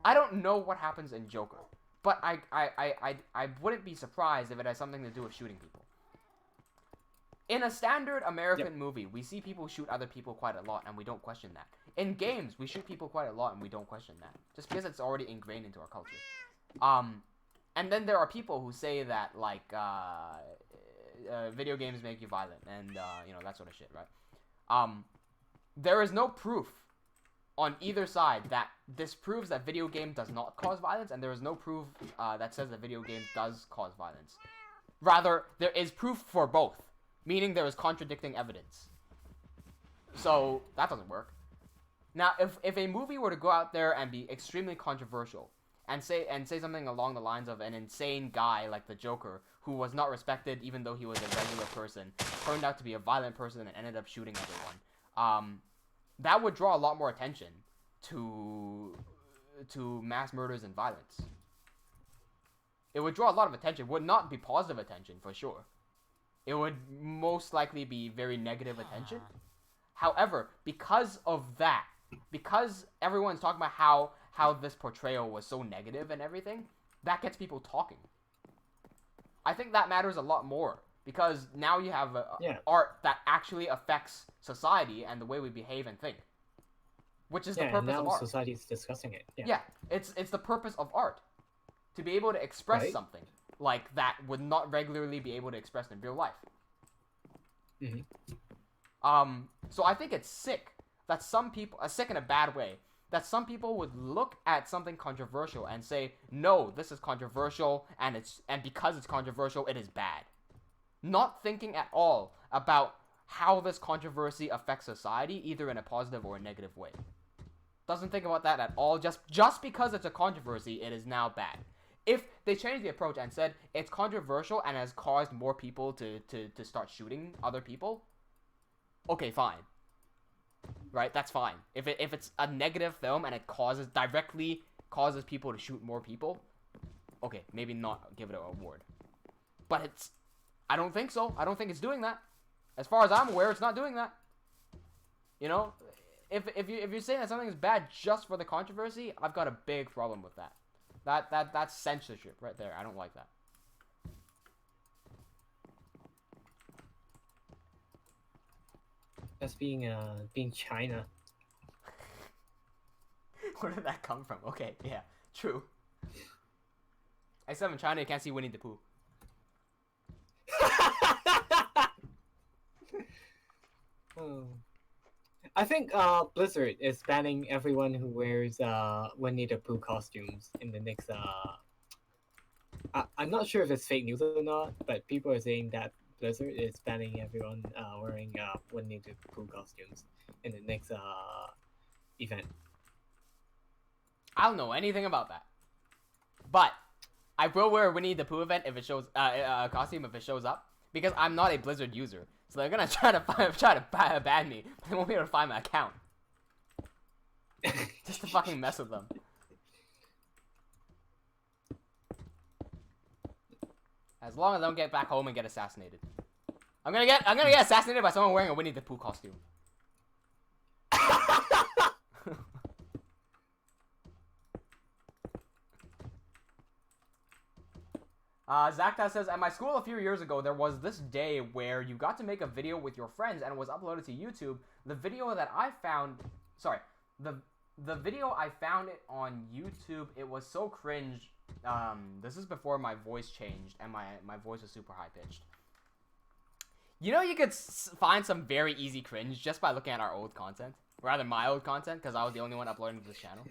I don't know what happens in Joker, but I wouldn't be surprised if it has something to do with shooting people. In a standard American movie, we see people shoot other people quite a lot, and we don't question that. In games, we shoot people quite a lot, and we don't question that. Just because it's already ingrained into our culture. And then there are people who say that, like, video games make you violent, and, you know, that sort of shit, right? There is no proof on either side that this proves that video game does not cause violence, and there is no proof that says that video game does cause violence. Rather, there is proof for both, meaning there is contradicting evidence. So, that doesn't work. Now, if a movie were to go out there and be extremely controversial, and say something along the lines of an insane guy like the Joker, who was not respected even though he was a regular person, turned out to be a violent person and ended up shooting everyone, that would draw a lot more attention to mass murders and violence. It would draw a lot of attention. Would not be positive attention, for sure. It would most likely be very negative attention. However, because of that, because everyone's talking about how this portrayal was so negative and everything, that gets people talking. I think that matters a lot more, because now you have art that actually affects society and the way we behave and think, which is the purpose of art. Society is discussing it. Yeah, it's the purpose of art, to be able to express something like that would not regularly be able to express in real life. So I think it's sick that some people, sick in a bad way, that some people would look at something controversial and say, no, this is controversial, and because it's controversial, it is bad. Not thinking at all about how this controversy affects society, either in a positive or a negative way. Doesn't think about that at all. Just because it's a controversy, it is now bad. If they changed the approach and said it's controversial and has caused more people to start shooting other people, okay, fine. Right? That's fine. If it's a negative film and it directly causes people to shoot more people, okay, maybe not give it an award. But I don't think so. I don't think it's doing that. As far as I'm aware, it's not doing that. You know? If you're saying that something is bad just for the controversy, I've got a big problem with that. That's censorship right there. I don't like that. That's being China. Where did that come from? Okay, yeah, true. Except in China, you can't see Winnie the Pooh. I think Blizzard is banning everyone who wears Winnie the Pooh costumes in the next. I'm not sure if it's fake news or not, but people are saying that Blizzard is banning everyone wearing Winnie the Pooh costumes in the next event. I don't know anything about that, but I will wear a Winnie the Pooh event if it shows costume if it shows up, because I'm not a Blizzard user, so they're gonna try to ban me, but they won't be able to find my account. Just to fucking mess with them. As long as I don't get back home and get assassinated. I'm gonna get assassinated by someone wearing a Winnie the Pooh costume. Zakta says, at my school a few years ago, there was this day where you got to make a video with your friends and it was uploaded to YouTube. The video that I found, the video I found it on YouTube, it was so cringe. This is before my voice changed and my voice was super high pitched. You know, you could find some very easy cringe just by looking at our old content. Rather, my old content, because I was the only one uploading to this channel.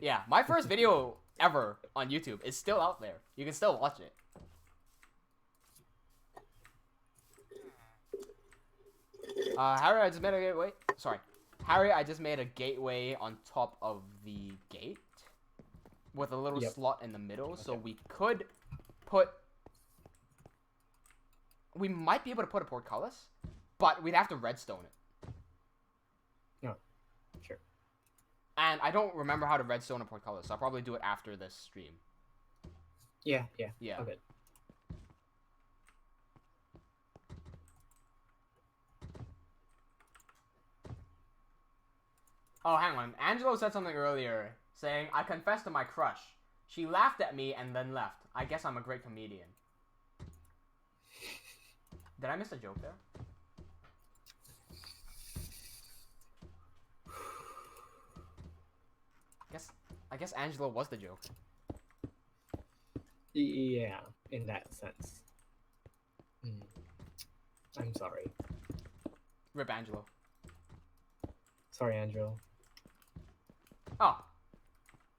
Yeah, my first video ever on YouTube is still out there. You can still watch it. Harry, I just made a gateway. Sorry. Harry, I just made a gateway on top of the gate with a little slot in the middle, okay. So we could put... We might be able to put a portcullis, but we'd have to redstone it. No, sure. And I don't remember how to redstone a portcullis, so I'll probably do it after this stream. Yeah. Okay. Oh, hang on. Angelo said something earlier, saying, I confessed to my crush. She laughed at me and then left. I guess I'm a great comedian. Did I miss a joke there? I guess Angelo was the joke. Yeah, in that sense. I'm sorry. Rip Angelo. Sorry, Angelo. Oh.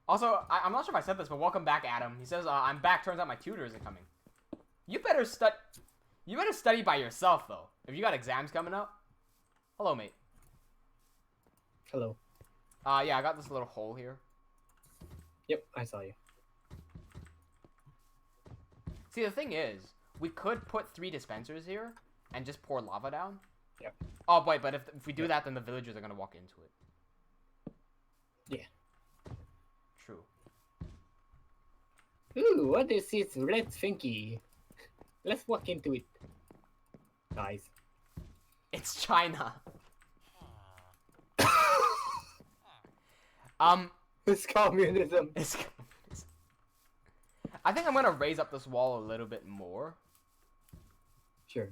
Also, I'm not sure if I said this, but welcome back, Adam. He says, I'm back. Turns out my tutor isn't coming. You better study by yourself, though. If you got exams coming up. Hello, mate. Hello. Yeah, I got this little hole here. Yep, I saw you. See, the thing is, we could put 3 dispensers here and just pour lava down. Yep. Oh, wait, but if we do that, then the villagers are going to walk into it. Yeah. True. Ooh, what is this red thingy? Let's walk into it. Guys. It's China. It's communism. It's communism. I think I'm going to raise up this wall a little bit more. Sure.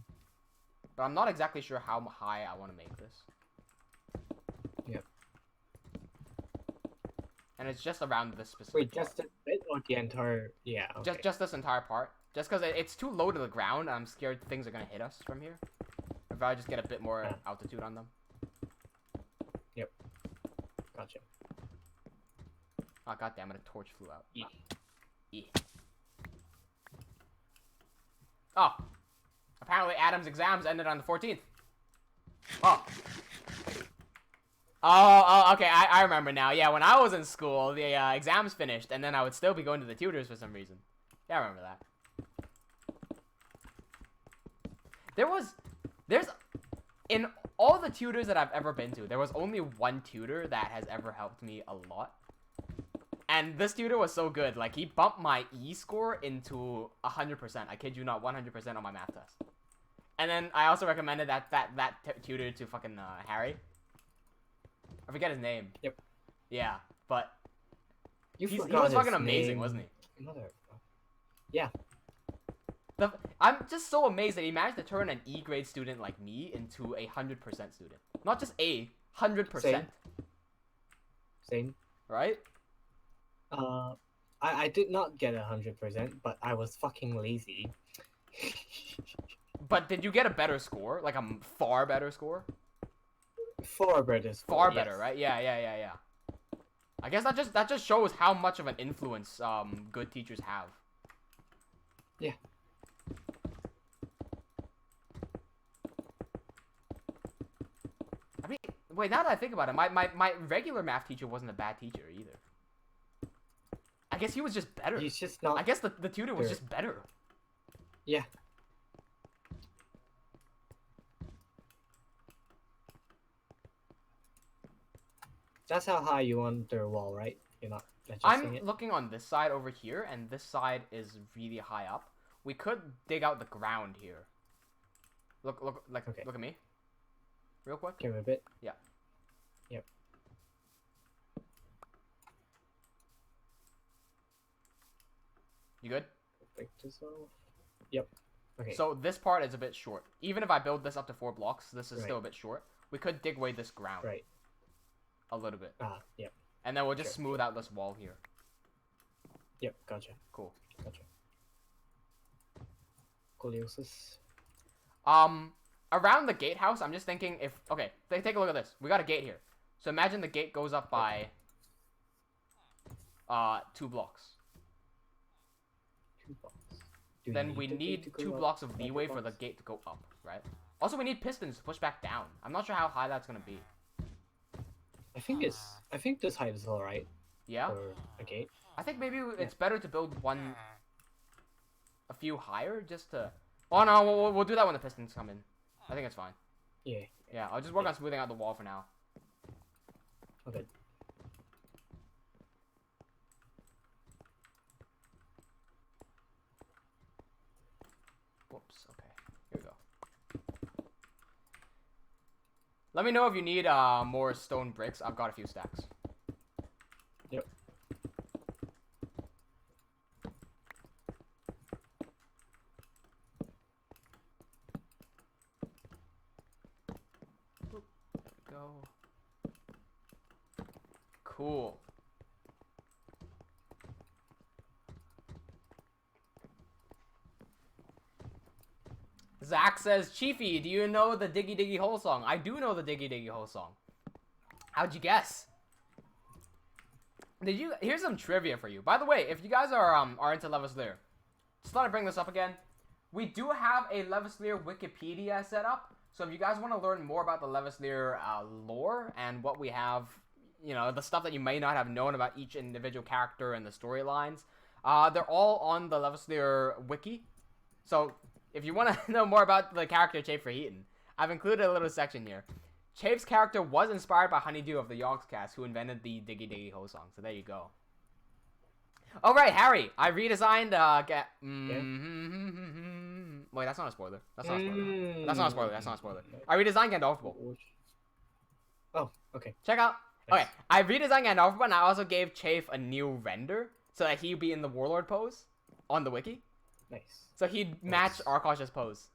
But I'm not exactly sure how high I want to make this. Yep. And it's just around this specific Wait, part. just a bit or the entire... Yeah, okay. Just this entire part. Just because it's too low to the ground, I'm scared things are going to hit us from here. If I just get a bit more altitude on them. Yep. Gotcha. Oh, goddammit, a torch flew out. Yeah. Yeah. Oh. Apparently Adam's exams ended on the 14th. Oh. Oh, okay, I remember now. Yeah, when I was in school, the exams finished, and then I would still be going to the tutors for some reason. Yeah, I remember that. There's, in all the tutors that I've ever been to, there was only one tutor that has ever helped me a lot. And this tutor was so good, like, he bumped my E score into 100%. I kid you not, 100% on my math test. And then I also recommended that tutor to fucking Harry. I forget his name. Yep. Yeah, but He he was fucking amazing, name. wasn't he? Mother. Yeah. I'm just so amazed that he managed to turn an E grade student like me into a 100% student. Not just a 100%. Same. Right? I did not get 100%, but I was fucking lazy. But did you get a better score? Like a far better score? Far better. Far better, right? Yeah. I guess that just shows how much of an influence good teachers have. Yeah. I mean, wait, now that I think about it, my regular math teacher wasn't a bad teacher either. I guess he was just better. He's just not... I guess the tutor was just better. Yeah. That's how high you want the wall, right? You're not adjusting I'm it? looking on this side over here, and this side is really high up. We could dig out the ground here. Look at me. Real quick. Give it a bit. Yeah. Yep. You good? Break this off. Yep. Okay. So this part is a bit short. Even if I build this up to 4 blocks, this is Right. still a bit short. We could dig away this ground. Right. A little bit. Yep. And then we'll just Sure. smooth out this wall here. Yep, gotcha. Cool. Gotcha. Scoliosis. Around the gatehouse, I'm just thinking if... Okay, take a look at this. We got a gate here. So imagine the gate goes up by... 2 blocks. 2 blocks. Then we need 2 blocks of leeway for the gate to go up, right? Also, we need pistons to push back down. I'm not sure how high that's gonna be. I think this height is alright. Yeah? For a gate. I think maybe it's better to build one... a few higher, just to... Oh, no, we'll do that when the pistons come in. I think it's fine. Yeah. Yeah, I'll just work on smoothing out the wall for now. Okay. Whoops, okay. Here we go. Let me know if you need more stone bricks. I've got a few stacks. Yep. Go. Cool. Zach says, Chiefy, do you know the Diggy Diggy Hole song? I do know the Diggy Diggy Hole song. How'd you guess? Here's some trivia for you. By the way, if you guys are into Levaslier, just thought I'd bring this up again. We do have a Levaslier Wikipedia set up. So if you guys want to learn more about the Levaslier lore and what we have, you know, the stuff that you may not have known about each individual character and the storylines, they're all on the Levaslier wiki. So if you want to know more about the character Chafe for Heaton, I've included a little section here. Chafe's character was inspired by Honeydew of the Yogscast, who invented the Diggy Diggy Ho song. So there you go. Oh, right, Harry. I redesigned, Wait, that's not a spoiler. That's not a spoiler. That's not a spoiler. That's not a spoiler. I redesigned Gandalfable. Oh, okay. Check out. Nice. Okay, I redesigned Gandalfable, and I also gave Chafe a new render so that he'd be in the Warlord pose on the wiki. Nice. So he'd match Arkosh's pose.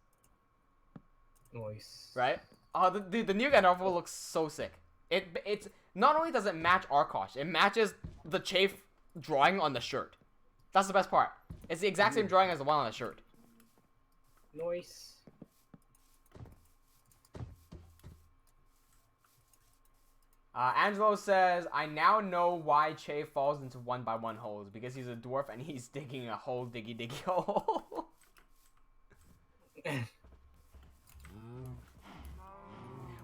Nice. Right? Oh, the new Gandalfable looks so sick. It's not only does it match Arkosh, it matches the Chafe drawing on the shirt. That's the best part. It's the exact same drawing as the one on the shirt. Nice. Angelo says, I now know why Chafe falls into 1x1 holes, because he's a dwarf and he's digging a hole, diggy diggy hole.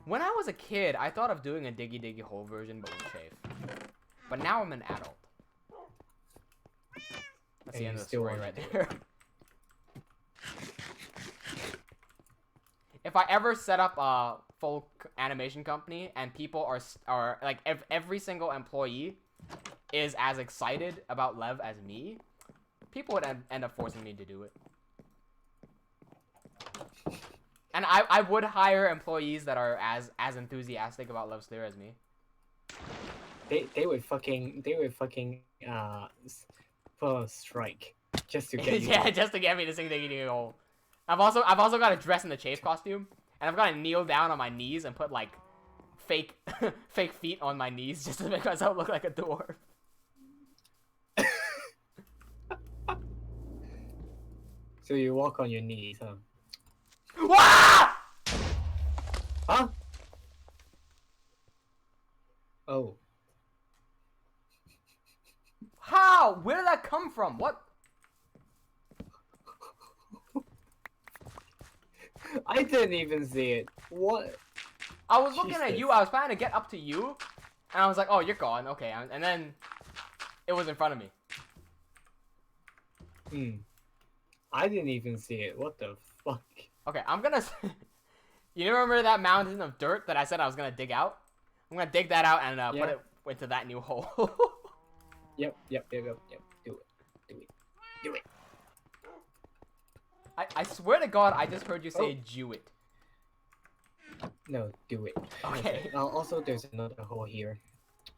When I was a kid, I thought of doing a diggy diggy hole version, but with Chafe. But now I'm an adult. That's the end of the story right there. If I ever set up a full animation company and people are like, every single employee is as excited about Lev as me, people would end up forcing me to do it. And I would hire employees that are as enthusiastic about Levaslier as me. They would fucking put a strike just to get you. Yeah, just to get me to sing Diggy Diggy Hole. I've also got to dress in the Chase costume, and I've got to kneel down on my knees and put like fake feet on my knees just to make myself look like a dwarf. So you walk on your knees, huh? Wah! Huh? Oh. How? Where did that come from? What? I didn't even see it. What? I was looking at you. I was trying to get up to you, and I was like, "Oh, you're gone." Okay, and then it was in front of me. I didn't even see it. What the fuck? Okay, I'm gonna. You remember that mountain of dirt that I said I was gonna dig out? I'm gonna dig that out and put it into that new hole. Yep. Do it. I swear to God, I just heard you say "Jew it." No, do it. Okay. Also, there's another hole here.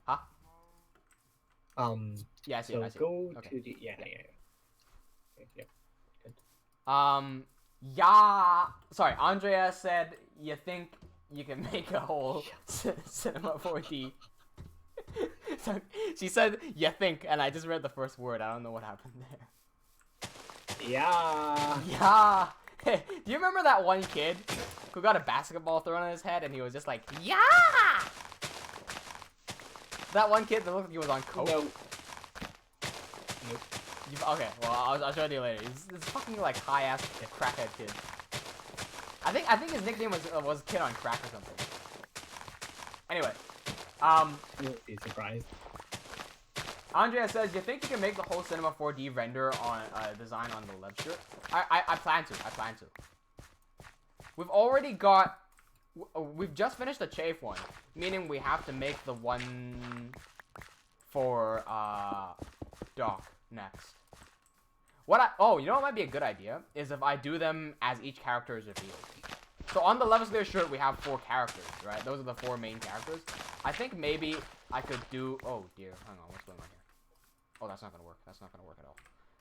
Huh? Yeah, I see. So I see. go Okay. to the yeah. Good. Yeah. Sorry, Andrea said you think you can make a whole cinema 4D. So she said you think, and I just read the first word. I don't know what happened there. Yeah. Yeah. Hey, do you remember that one kid who got a basketball thrown on his head and he was just like, yeah? That one kid that looked like he was on coke? Nope. Okay, well, I'll show you later. He's this fucking, like, high-ass crackhead kid. I think his nickname was Kid on Crack or something. Anyway, You'll be surprised. Andrea says, you think you can make the whole Cinema 4D render on design on the Lev shirt? I plan to. We've already got... We've just finished the Chafe one, meaning we have to make the one for Doc next. You know what might be a good idea? Is if I do them as each character is revealed. So on the Levaslier shirt, we have 4 characters, right? Those are the 4 main characters. I think maybe I could do... Oh, dear. Hang on. What's going on here? Oh, that's not going to work. That's not going to work at all.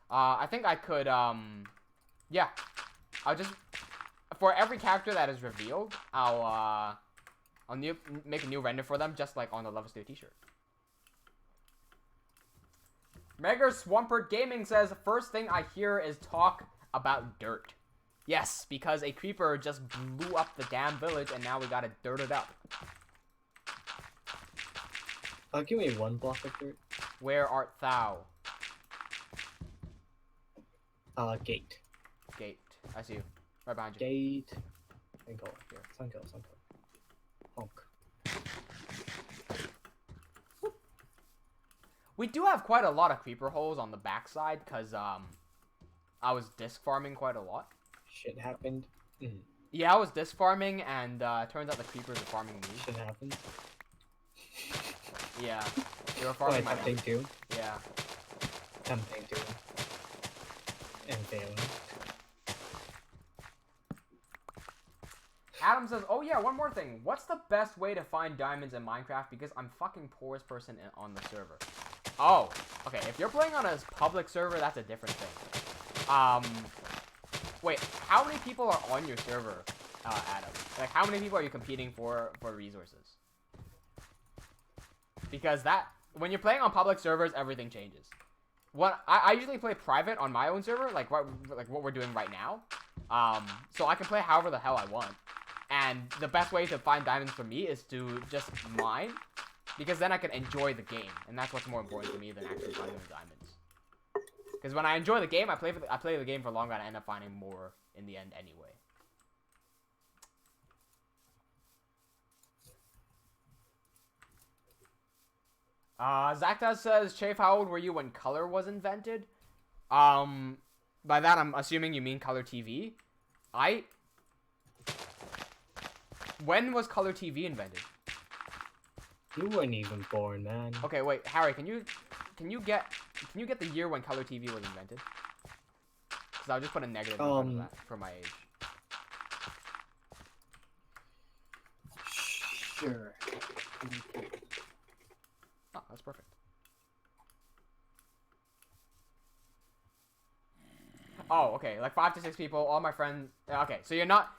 I think I could, yeah. I'll just... For every character that is revealed, I'll make a new render for them, just like on the Levaslier t-shirt. Megger Swampert Gaming says, first thing I hear is talk about dirt. Yes, because a creeper just blew up the damn village, and now we gotta dirt it up. Give me 1 block of dirt. Where art thou? Gate. Gate. I see you. Right behind you. Gate. And go here. Sunkill. Honk. We do have quite a lot of creeper holes on the backside, because, I was disc farming quite a lot. Shit happened. Yeah, I was disc farming, and, turns out the creepers are farming me. Shit happened. Yeah. They were farming my tempting too. Yeah. Tempting too. And failing. Adam says, oh yeah, one more thing. What's the best way to find diamonds in Minecraft? Because I'm fucking poorest person on the server. Oh, okay. If you're playing on a public server, that's a different thing. Wait, how many people are on your server, Adam? Like, how many people are you competing for resources? Because when you're playing on public servers, everything changes. I usually play private on my own server, like what we're doing right now. So I can play however the hell I want. And the best way to find diamonds for me is to just mine, because then I can enjoy the game, and that's what's more important to me than actually finding the diamonds. Because when I enjoy the game, I play the game for longer, and I end up finding more in the end anyway. Zakta says, Chafe, how old were you when color was invented? By that I'm assuming you mean color TV. When was color TV invented? You weren't even born, man. Okay, wait, Harry, can you get the year when color TV was invented? Because I'll just put a negative in front of that for my age. Sure. Oh, that's perfect. Oh, okay, like 5 to 6 people, all my friends. Okay, so you're not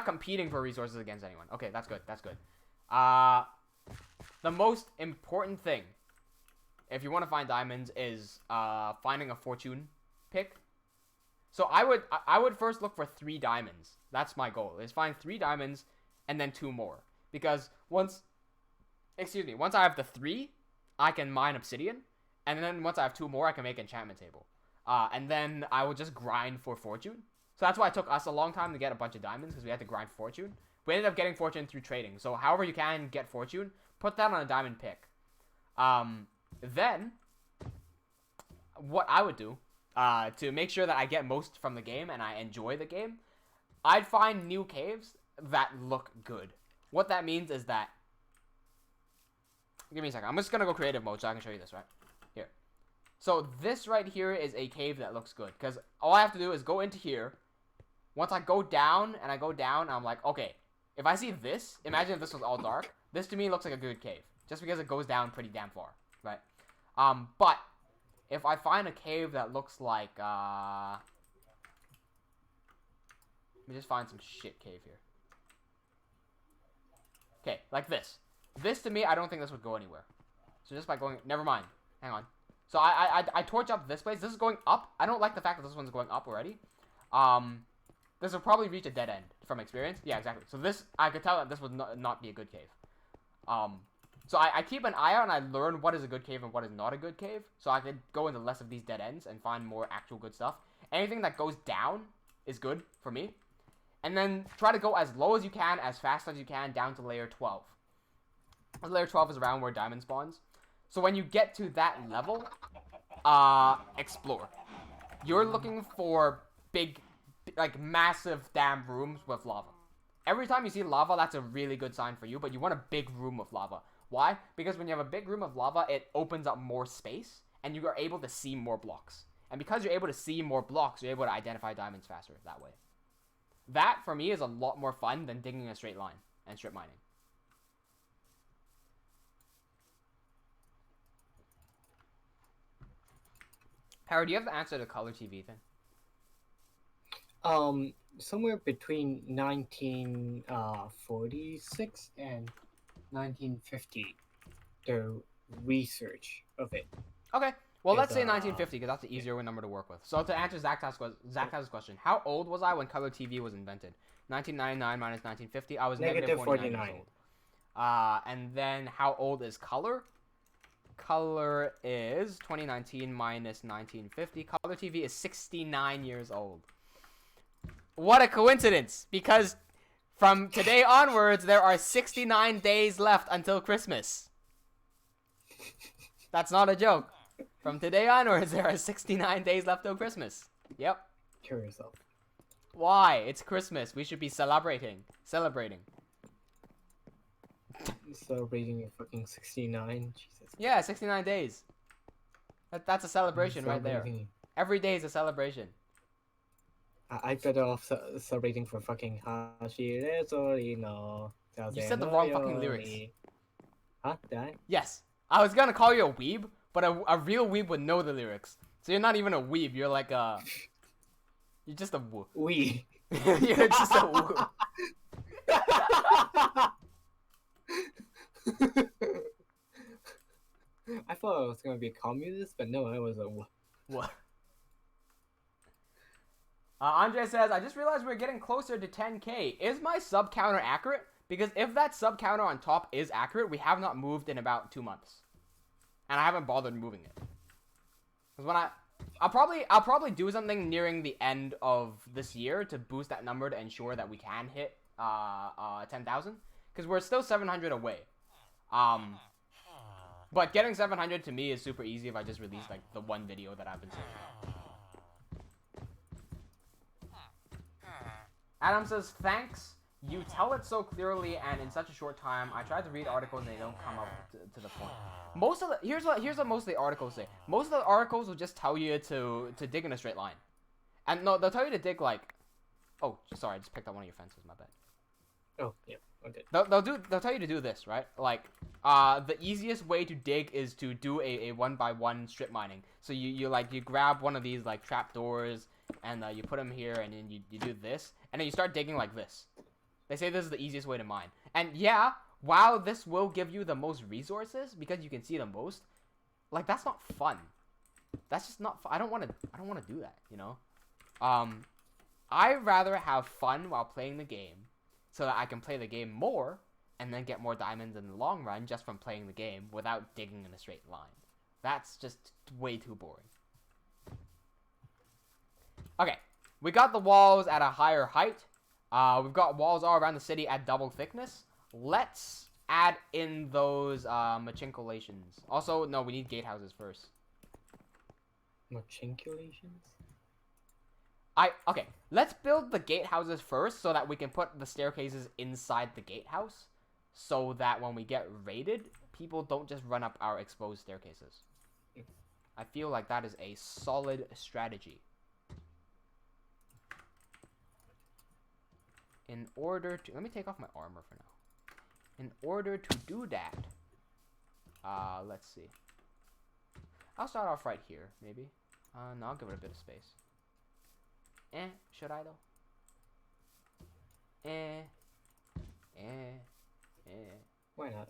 competing for resources against anyone. Okay, that's good. That's good. The most important thing, if you want to find diamonds, is finding a fortune pick. So I would first look for 3 diamonds. That's my goal. Is find 3 diamonds and then 2 more. Because once I have the 3, I can mine obsidian, and then once I have 2 more, I can make enchantment table. And then I will just grind for fortune. So that's why it took us a long time to get a bunch of diamonds, because we had to grind fortune. We ended up getting fortune through trading. So however you can get fortune, put that on a diamond pick. Then, what I would do, to make sure that I get most from the game and I enjoy the game, I'd find new caves that look good. What that means is that... Give me a second. I'm just going to go creative mode so I can show you this, right? Here. So this right here is a cave that looks good. Because all I have to do is go into here. Once I go down, I'm like, okay. If I see this, imagine if this was all dark. This to me looks like a good cave. Just because it goes down pretty damn far, right? But if I find a cave that looks like, let me just find some shit cave here. Okay, like this. This to me, I don't think this would go anywhere. So just by going, never mind. Hang on. So I torch up this place. This is going up. I don't like the fact that this one's going up already. This will probably reach a dead end from experience. Yeah, exactly. So this, I could tell that this would not be a good cave. So I keep an eye out and I learn what is a good cave and what is not a good cave. So I could go into less of these dead ends and find more actual good stuff. Anything that goes down is good for me. And then try to go as low as you can, as fast as you can, down to layer 12. Layer 12 is around where diamond spawns. So when you get to that level, explore. You're looking for big, like massive damn rooms with lava. Every time you see lava, that's a really good sign for you, but you want a big room with lava. Why? Because when you have a big room of lava, it opens up more space, and you are able to see more blocks. And because you're able to see more blocks, you're able to identify diamonds faster that way. That, for me, is a lot more fun than digging a straight line and strip mining. Howard, do you have the answer to the color TV thing? Somewhere between 1946 and 1950, the research of it. Okay. Well, let's say 1950 because that's the easier number to work with. So to answer Zach has question, how old was I when color TV was invented? 1999 minus 1950. I was negative 49 years old. And then how old is color? Color is 2019 minus 1950. Color TV is 69 years old. What a coincidence! Because from today onwards, there are 69 days left until Christmas. That's not a joke. From today onwards, there are 69 days left till Christmas. Yep. Kill yourself. Why? It's Christmas. We should be celebrating. Celebrating your fucking 69? Jesus. Yeah, 69 days. That's a celebration right there. Every day is a celebration. I better off celebrating for fucking Hashirezorino. You said the wrong fucking lyrics. Huh? Did I? Yes. I was gonna call you a weeb, but a real weeb would know the lyrics. So you're not even a weeb. You're like a... You're just a woo. We. You're just a woo. I thought I was gonna be a communist, but no, I was a woo. What? Andre says, I just realized we're getting closer to 10k. Is my sub counter accurate? Because if that sub counter on top is accurate, we have not moved in about 2 months. And I haven't bothered moving it. Because when I'll probably do something nearing the end of this year to boost that number to ensure that we can hit 10,000. Because we're still 700 away. But getting 700 to me is super easy if I just release like the one video that I've been saying. Adam says, thanks. You tell it so clearly and in such a short time. I tried to read articles and they don't come up to the point. Most of the here's what most of the articles say. Most of the articles will just tell you to dig in a straight line. And no, they'll tell you to dig like... Oh, sorry, I just picked up one of your fences, my bad. Oh, yeah, okay. They'll tell you to do this, right? Like, the easiest way to dig is to do a 1x1 strip mining. So you grab one of these like trapdoors and you put them here and then you do this and then you start digging like this. They say this is the easiest way to mine. And yeah, while this will give you the most resources because you can see the most, like that's not fun. That's just not fun. I don't want to do that, you know? I'd rather have fun while playing the game so that I can play the game more and then get more diamonds in the long run just from playing the game without digging in a straight line. That's just way too boring. Okay, we got the walls at a higher height. We've got walls all around the city at double thickness. Let's add in those machicolations. Also, no, we need gatehouses first. Machicolations? Okay, let's build the gatehouses first so that we can put the staircases inside the gatehouse so that when we get raided, people don't just run up our exposed staircases. I feel like that is a solid strategy. In order to... Let me take off my armor for now. In order to do that... let's see. I'll start off right here, maybe. No, I'll give it a bit of space. Should I though? Why not?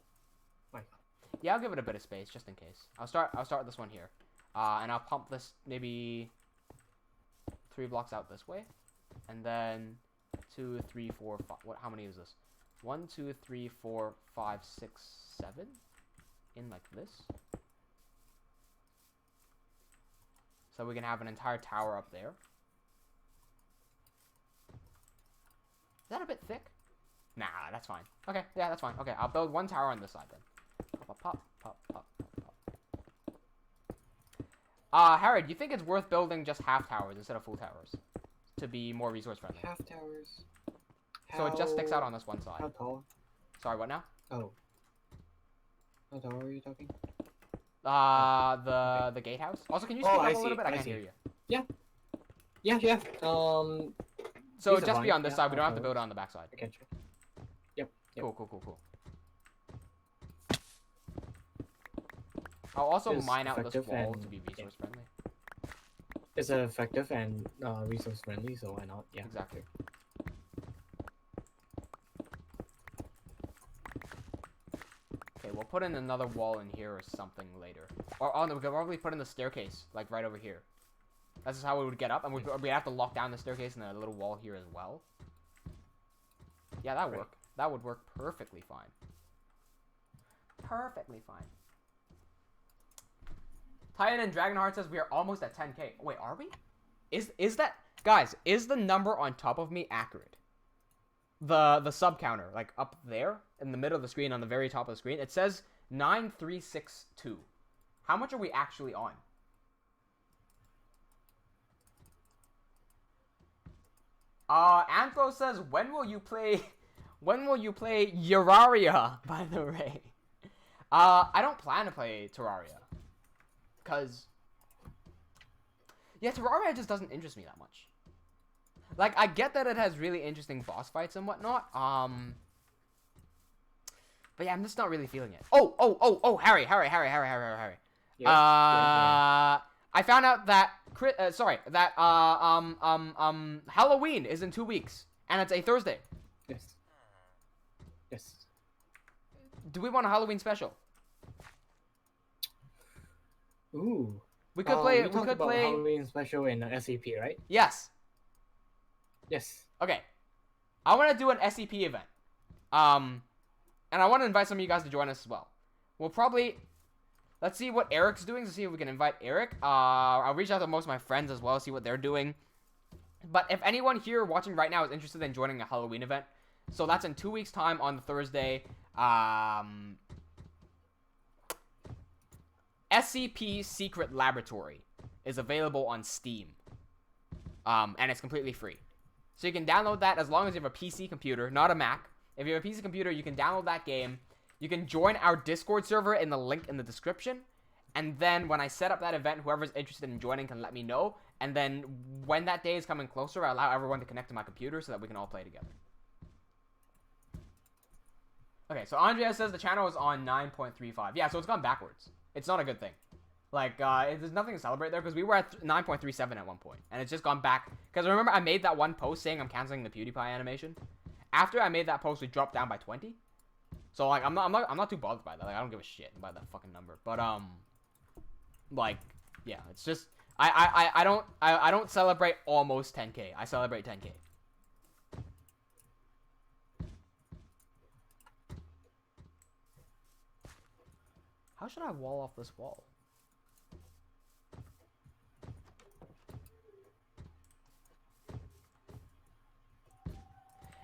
Why not? Yeah, I'll give it a bit of space just in case. I'll start this one here. And I'll pump this maybe 3 blocks out this way. And then 2, 3, 4, 5. What? How many is this? 1, 2, 3, 4, 5, 6, 7. In like this. So we can have an entire tower up there. Is that a bit thick? Nah, that's fine. Okay, yeah, that's fine. Okay, I'll build one tower on this side then. Pop, pop, pop, pop, pop. Harry, do you think it's worth building just half towers instead of full towers? To be more resource friendly. Half towers. So it just sticks out on this one side. How tall? Sorry, what now? Oh. How tall are you talking? The gatehouse. Also, can you speak up a little bit? I can't hear you. Yeah. Yeah. So it'd just be on this side. We don't have to build it on the back side. Okay, sure. Yep. Cool. I'll also mine out this wall to be resource friendly. It's effective and resource friendly, so why not? Yeah. Exactly. Okay, We'll put in another wall in here or something later. Or oh no, we could probably put in the staircase, like right over here. That's just how we would get up, and we'd have to lock down the staircase and a little wall here as well. Yeah, that would work. That would work perfectly fine. Perfectly fine. Titan and Dragonheart says we are almost at 10k. Wait, are we? Is that, guys? Is the number on top of me accurate? The sub counter, like up there in the middle of the screen, on the very top of the screen, it says 9362. How much are we actually on? Anthro says, when will you play Terraria, by the way? I don't plan to play Terraria. Cause yeah, Terraria just doesn't interest me that much. Like, I get that it has really interesting boss fights and whatnot. But yeah, I'm just not really feeling it. Oh, Harry. Yes. I found out that Halloween is in 2 weeks, and it's a Thursday. Yes. Yes. Do we want a Halloween special? Ooh. We could play. We could play Halloween special in SCP, right? Yes. Yes. Okay. I want to do an SCP event. And I want to invite some of you guys to join us as well. We'll probably... Let's see what Eric's doing to see if we can invite Eric. I'll reach out to most of my friends as well, see what they're doing. But if anyone here watching right now is interested in joining a Halloween event, so that's in 2 weeks' time on Thursday. SCP Secret Laboratory is available on Steam. And it's completely free. So you can download that as long as you have a PC computer, not a Mac. If you have a PC computer, you can download that game. You can join our Discord server in the link in the description. And then when I set up that event, whoever's interested in joining can let me know. And then when that day is coming closer, I allow everyone to connect to my computer so that we can all play together. Okay, so Andrea says the channel is on 9.35. Yeah, so it's gone backwards. It's not a good thing. Like, there's nothing to celebrate there because we were at 9.37 at one point, and it's just gone back. Because remember, I made that one post saying I'm canceling the PewDiePie animation. After I made that post, we dropped down by 20. So like, I'm not too bothered by that. Like, I don't give a shit about that fucking number. But like, yeah, it's just I don't celebrate almost 10k. I celebrate 10k. How should I wall off this wall?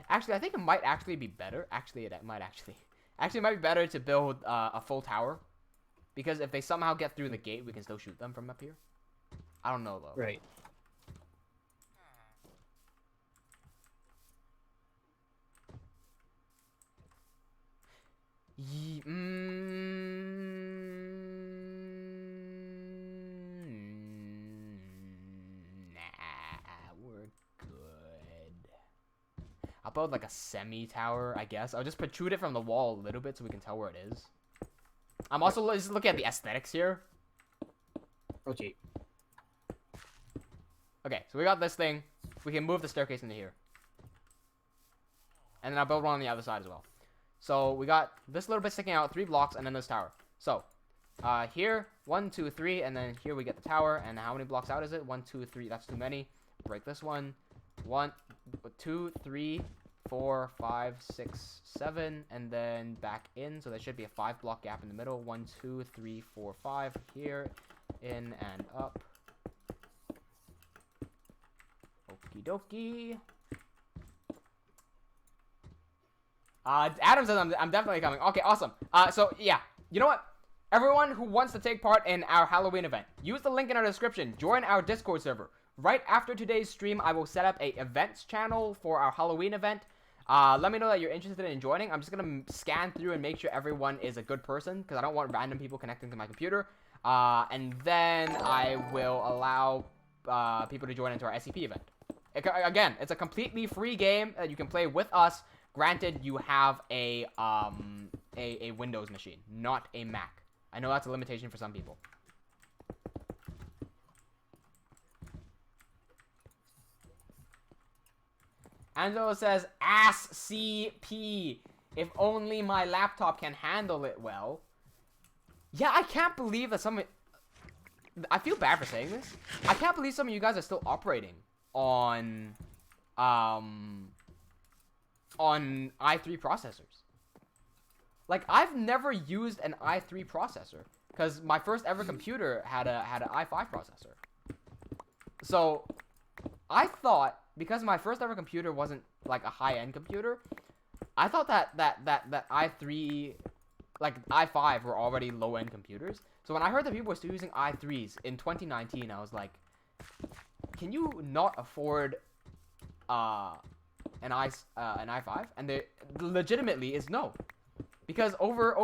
Actually, I think it might actually be better. Actually, it might be better to build a full tower, because if they somehow get through the gate, we can still shoot them from up here. I don't know though. Right. We're good. I'll build like a semi-tower, I guess. I'll just protrude it from the wall a little bit so we can tell where it is. I'm also just looking at the aesthetics here. Okay. Okay, so we got this thing. We can move the staircase into here. And then I'll build one on the other side as well. So we got this little bit sticking out, 3 blocks, and then this tower. So, here, 1, 2, 3, and then here we get the tower. And how many blocks out is it? 1, 2, 3. That's too many. Break this one. 1, 2, 3, 4, 5, 6, 7, and then back in. So there should be a 5-block gap in the middle. 1, 2, 3, 4, 5. Here, in and up. Okie dokie. Adam says I'm definitely coming. Okay, awesome. So yeah, you know what? Everyone who wants to take part in our Halloween event, use the link in our description. Join our Discord server. Right after today's stream, I will set up a events channel for our Halloween event. Let me know that you're interested in joining. I'm just gonna scan through and make sure everyone is a good person, because I don't want random people connecting to my computer. And then I will allow people to join into our SCP event. Again, it's a completely free game that you can play with us. Granted, you have a Windows machine, not a Mac. I know that's a limitation for some people. Angelo says, "Ass CP. If only my laptop can handle it well." Yeah, I can't believe that some. I feel bad for saying this. I can't believe some of you guys are still operating on i3 processors. Like, I've never used an i3 processor because my first ever computer had an i5 processor. So I thought, because my first ever computer wasn't like a high-end computer, I thought that i3, like i5 were already low-end computers. So when I heard that people were still using i3s in 2019, I was like, can you not afford an i5? And the legitimately is no, because over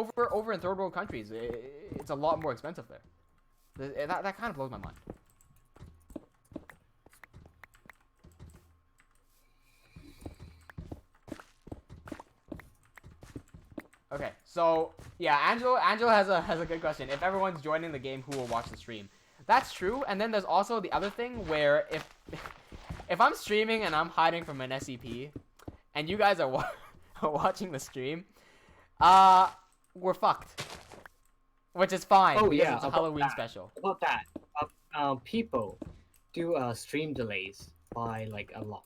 in third world countries, it's a lot more expensive there. That kind of blows my mind. Okay, so yeah, Angelo has a good question. If everyone's joining the game, who will watch the stream? That's true. And then there's also the other thing where if I'm streaming and I'm hiding from an SCP, and you guys are watching the stream, we're fucked. Which is fine. Oh yeah, it's a Halloween special. About that, people do stream delays by like a lot.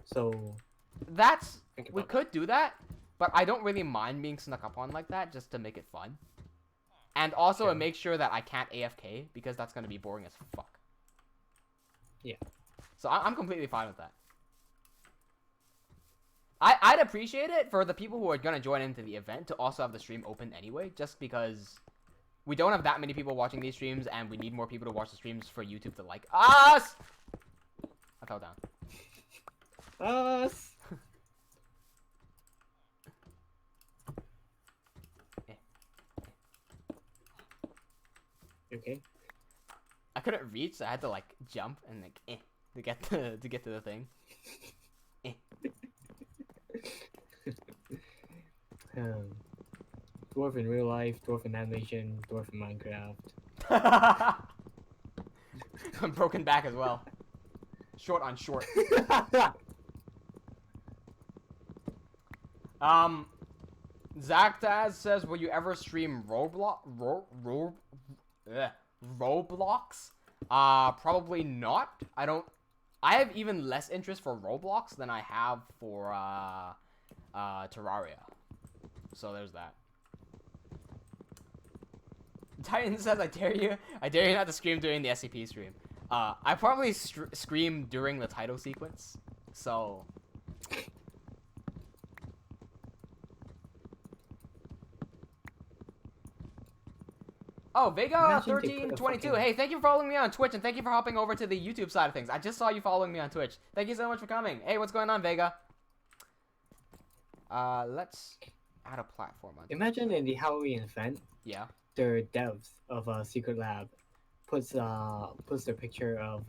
So we could do that, but I don't really mind being snuck up on like that just to make it fun. And also it makes sure that I can't AFK because that's gonna be boring as fuck. Yeah. So I'm completely fine with that. I'd appreciate it for the people who are gonna join into the event to also have the stream open anyway, just because we don't have that many people watching these streams and we need more people to watch the streams for YouTube to like us. I fell down. Us. Okay. I couldn't reach, so I had to like jump and like to get to the thing. Dwarf in real life, dwarf in animation, dwarf in Minecraft. I'm broken back as well. Short on short. Zactaz says, will you ever stream Roblox? Probably not. I have even less interest for Roblox than I have for Terraria. So there's that. Titan says, I dare you not to scream during the SCP stream. I probably scream during the title sequence. So oh, Vega1322. Hey, thank you for following me on Twitch, and thank you for hopping over to the YouTube side of things. I just saw you following me on Twitch. Thank you so much for coming. Hey, what's going on, Vega? Let's add a platform on. Imagine in the Halloween event. Yeah. The devs of a secret lab puts their picture of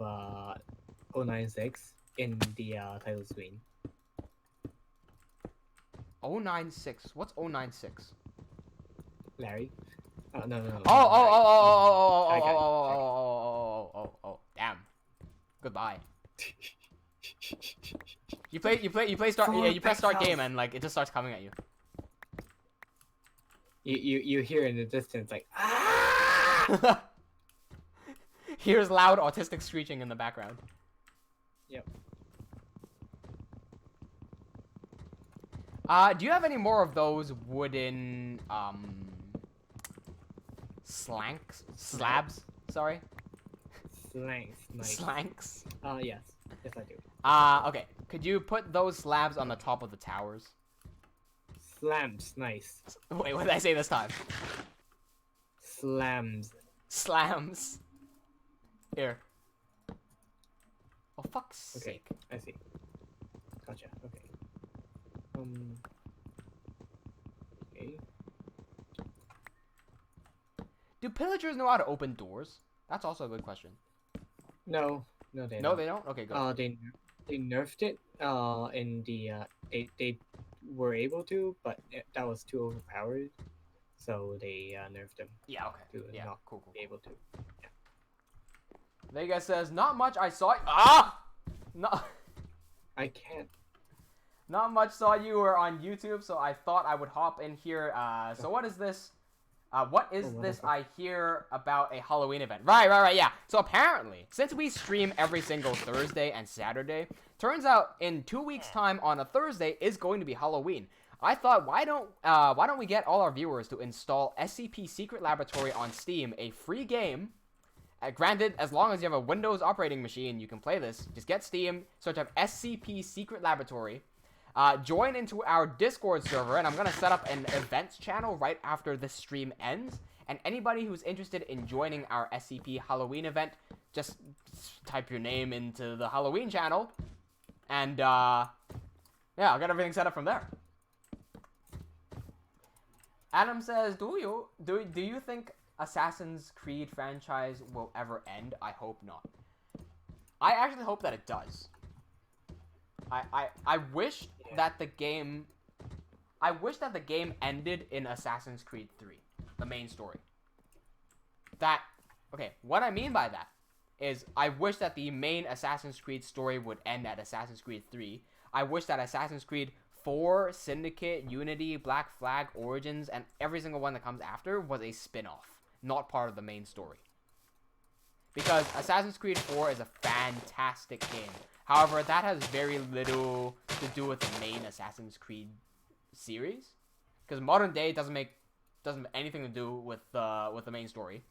096 in the title screen. 096. What's 096? Larry. No. Oh, damn. Goodbye. You play start. Yeah, you press start game and like it just starts coming at you. You hear in the distance like ah! Here's loud autistic screeching in the background. Yep. Do you have any more of those wooden slabs? Sorry. Slanks. Nice. Slanks. Yes. Yes, I do. Okay. Could you put those slabs on the top of the towers? Slams. Nice. Wait, what did I say this time? Slams. Slams. Here. Oh, fuck's sake. I see. Gotcha. Okay. Okay. Do pillagers know how to open doors? That's also a good question. No, they don't. No, they don't? Okay, good. They nerfed it in the they were able to, but that was too overpowered, so they nerfed them. Yeah, okay. To yeah, not cool. be able to. Yeah. Vega says, not much I saw. Ah! No. I can't. Not much saw you were on YouTube, so I thought I would hop in here. So what is this? What is this I hear about a Halloween event? Right, yeah. So apparently, since we stream every single Thursday and Saturday, turns out in 2 weeks' time on a Thursday is going to be Halloween. I thought, why don't we get all our viewers to install SCP Secret Laboratory on Steam, a free game. Granted, as long as you have a Windows operating machine, you can play this. Just get Steam, search up SCP Secret Laboratory. Join into our Discord server, and I'm going to set up an events channel right after this stream ends. And anybody who's interested in joining our SCP Halloween event, just type your name into the Halloween channel. And, yeah, I'll get everything set up from there. Adam says, do you think Assassin's Creed franchise will ever end? I hope not. I actually hope that it does. I wish that the game ended in Assassin's Creed 3, the main story. Okay, what I mean by that is I wish that the main Assassin's Creed story would end at Assassin's Creed 3. I wish that Assassin's Creed 4, Syndicate, Unity, Black Flag, Origins, and every single one that comes after was a spin-off, not part of the main story. Because Assassin's Creed 4 is a fantastic game. However, that has very little to do with the main Assassin's Creed series, because modern day doesn't have anything to do with the main story.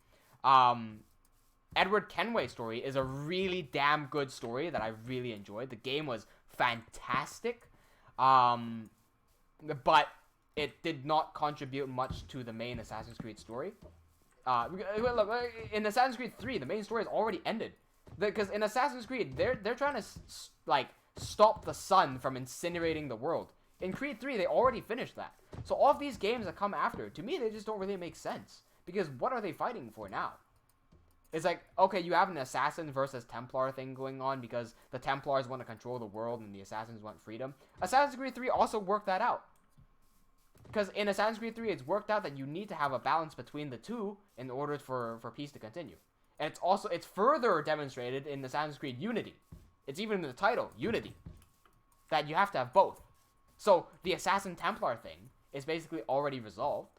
Edward Kenway's story is a really damn good story that I really enjoyed. The game was fantastic, but it did not contribute much to the main Assassin's Creed story. Look, in Assassin's Creed 3, the main story has already ended. Because in Assassin's Creed, they're trying to stop the sun from incinerating the world. In Creed 3, they already finished that. So all of these games that come after, to me, they just don't really make sense. Because what are they fighting for now? It's like, okay, you have an assassin versus Templar thing going on because the Templars want to control the world and the assassins want freedom. Assassin's Creed 3 also worked that out. Because in Assassin's Creed 3, it's worked out that you need to have a balance between the two in order for peace to continue. And it's further demonstrated in Assassin's Creed Unity. It's even in the title, Unity, that you have to have both. So the Assassin Templar thing is basically already resolved.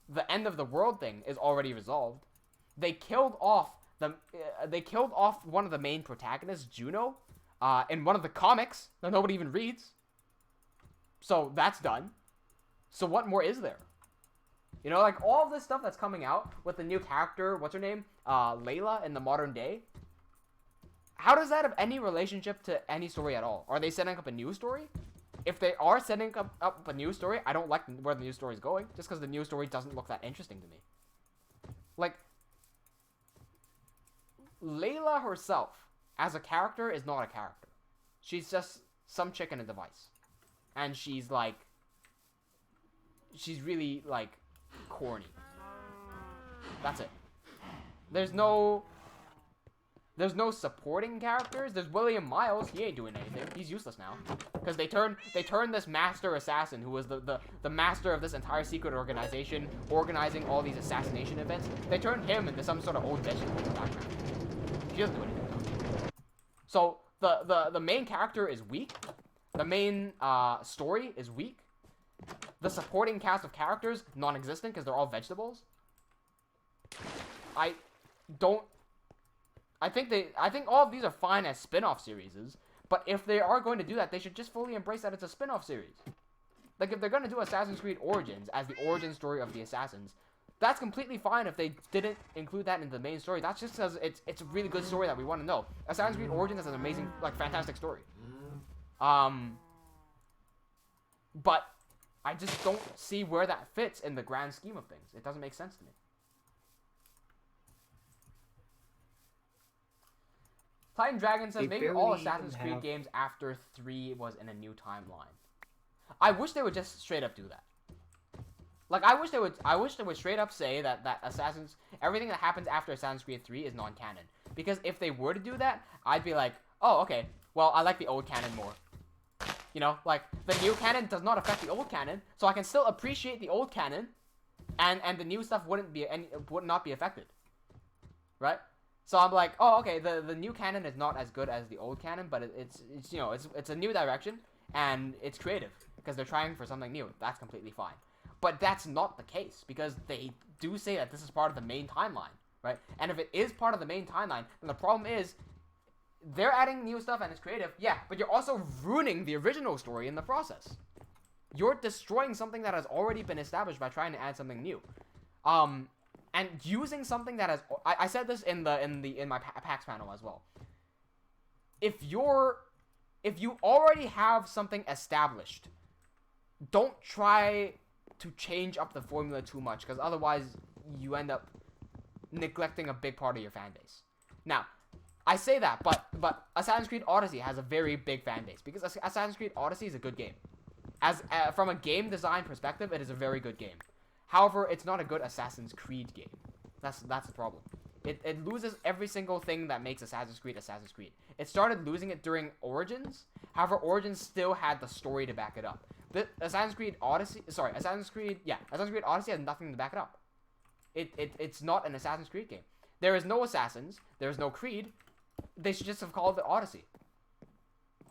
The end of the world thing is already resolved. They killed off one of the main protagonists, Juno, in one of the comics that nobody even reads. So that's done. So what more is there? You know, like, all of this stuff that's coming out with the new character, what's her name? Layla in the modern day. How does that have any relationship to any story at all? Are they setting up a new story? If they are setting up a new story, I don't like where the new story is going, just because the new story doesn't look that interesting to me. Like, Layla herself, as a character, is not a character. She's just some chick in a device. And she's really, corny. That's it. There's no supporting characters. There's William Miles. He ain't doing anything. He's useless now. Because they turned this master assassin, who was the master of this entire secret organization, organizing all these assassination events. They turned him into some sort of old vegetable in the background. He doesn't do anything. So the main character is weak. The main story is weak. The supporting cast of characters, non-existent, because they're all vegetables. I think all of these are fine as spin-off series, but if they are going to do that, they should just fully embrace that it's a spin-off series. Like, if they're going to do Assassin's Creed Origins as the origin story of the assassins, that's completely fine if they didn't include that in the main story. That's just because it's a really good story that we want to know. Assassin's Creed Origins is an amazing, fantastic story. But I just don't see where that fits in the grand scheme of things. It doesn't make sense to me. Titan Dragon says, maybe all Assassin's Creed games after 3 was in a new timeline. I wish they would just straight up do that. Like, I wish they would straight up say that everything that happens after Assassin's Creed 3 is non-canon. Because if they were to do that, I'd be like, oh, okay, well, I like the old canon more. You know, like, the new canon does not affect the old canon, so I can still appreciate the old canon, and the new stuff would not be affected. Right? So I'm like, oh, okay, the new canon is not as good as the old canon, but it's you know, it's a new direction, and it's creative, because they're trying for something new. That's completely fine. But that's not the case, because they do say that this is part of the main timeline, right? And if it is part of the main timeline, then the problem is they're adding new stuff and it's creative, yeah, but you're also ruining the original story in the process. You're destroying something that has already been established by trying to add something new. And using something that has... I said this in my PAX panel as well. If you already have something established, don't try to change up the formula too much, because otherwise you end up neglecting a big part of your fan base. Now, I say that, but Assassin's Creed Odyssey has a very big fan base, because Assassin's Creed Odyssey is a good game. From a game design perspective, it is a very good game. However, it's not a good Assassin's Creed game. That's the problem. It loses every single thing that makes Assassin's Creed Assassin's Creed. It started losing it during Origins. However, Origins still had the story to back it up. Assassin's Creed Odyssey has nothing to back it up. It's not an Assassin's Creed game. There is no Assassins. There is no Creed. They should just have called it Odyssey.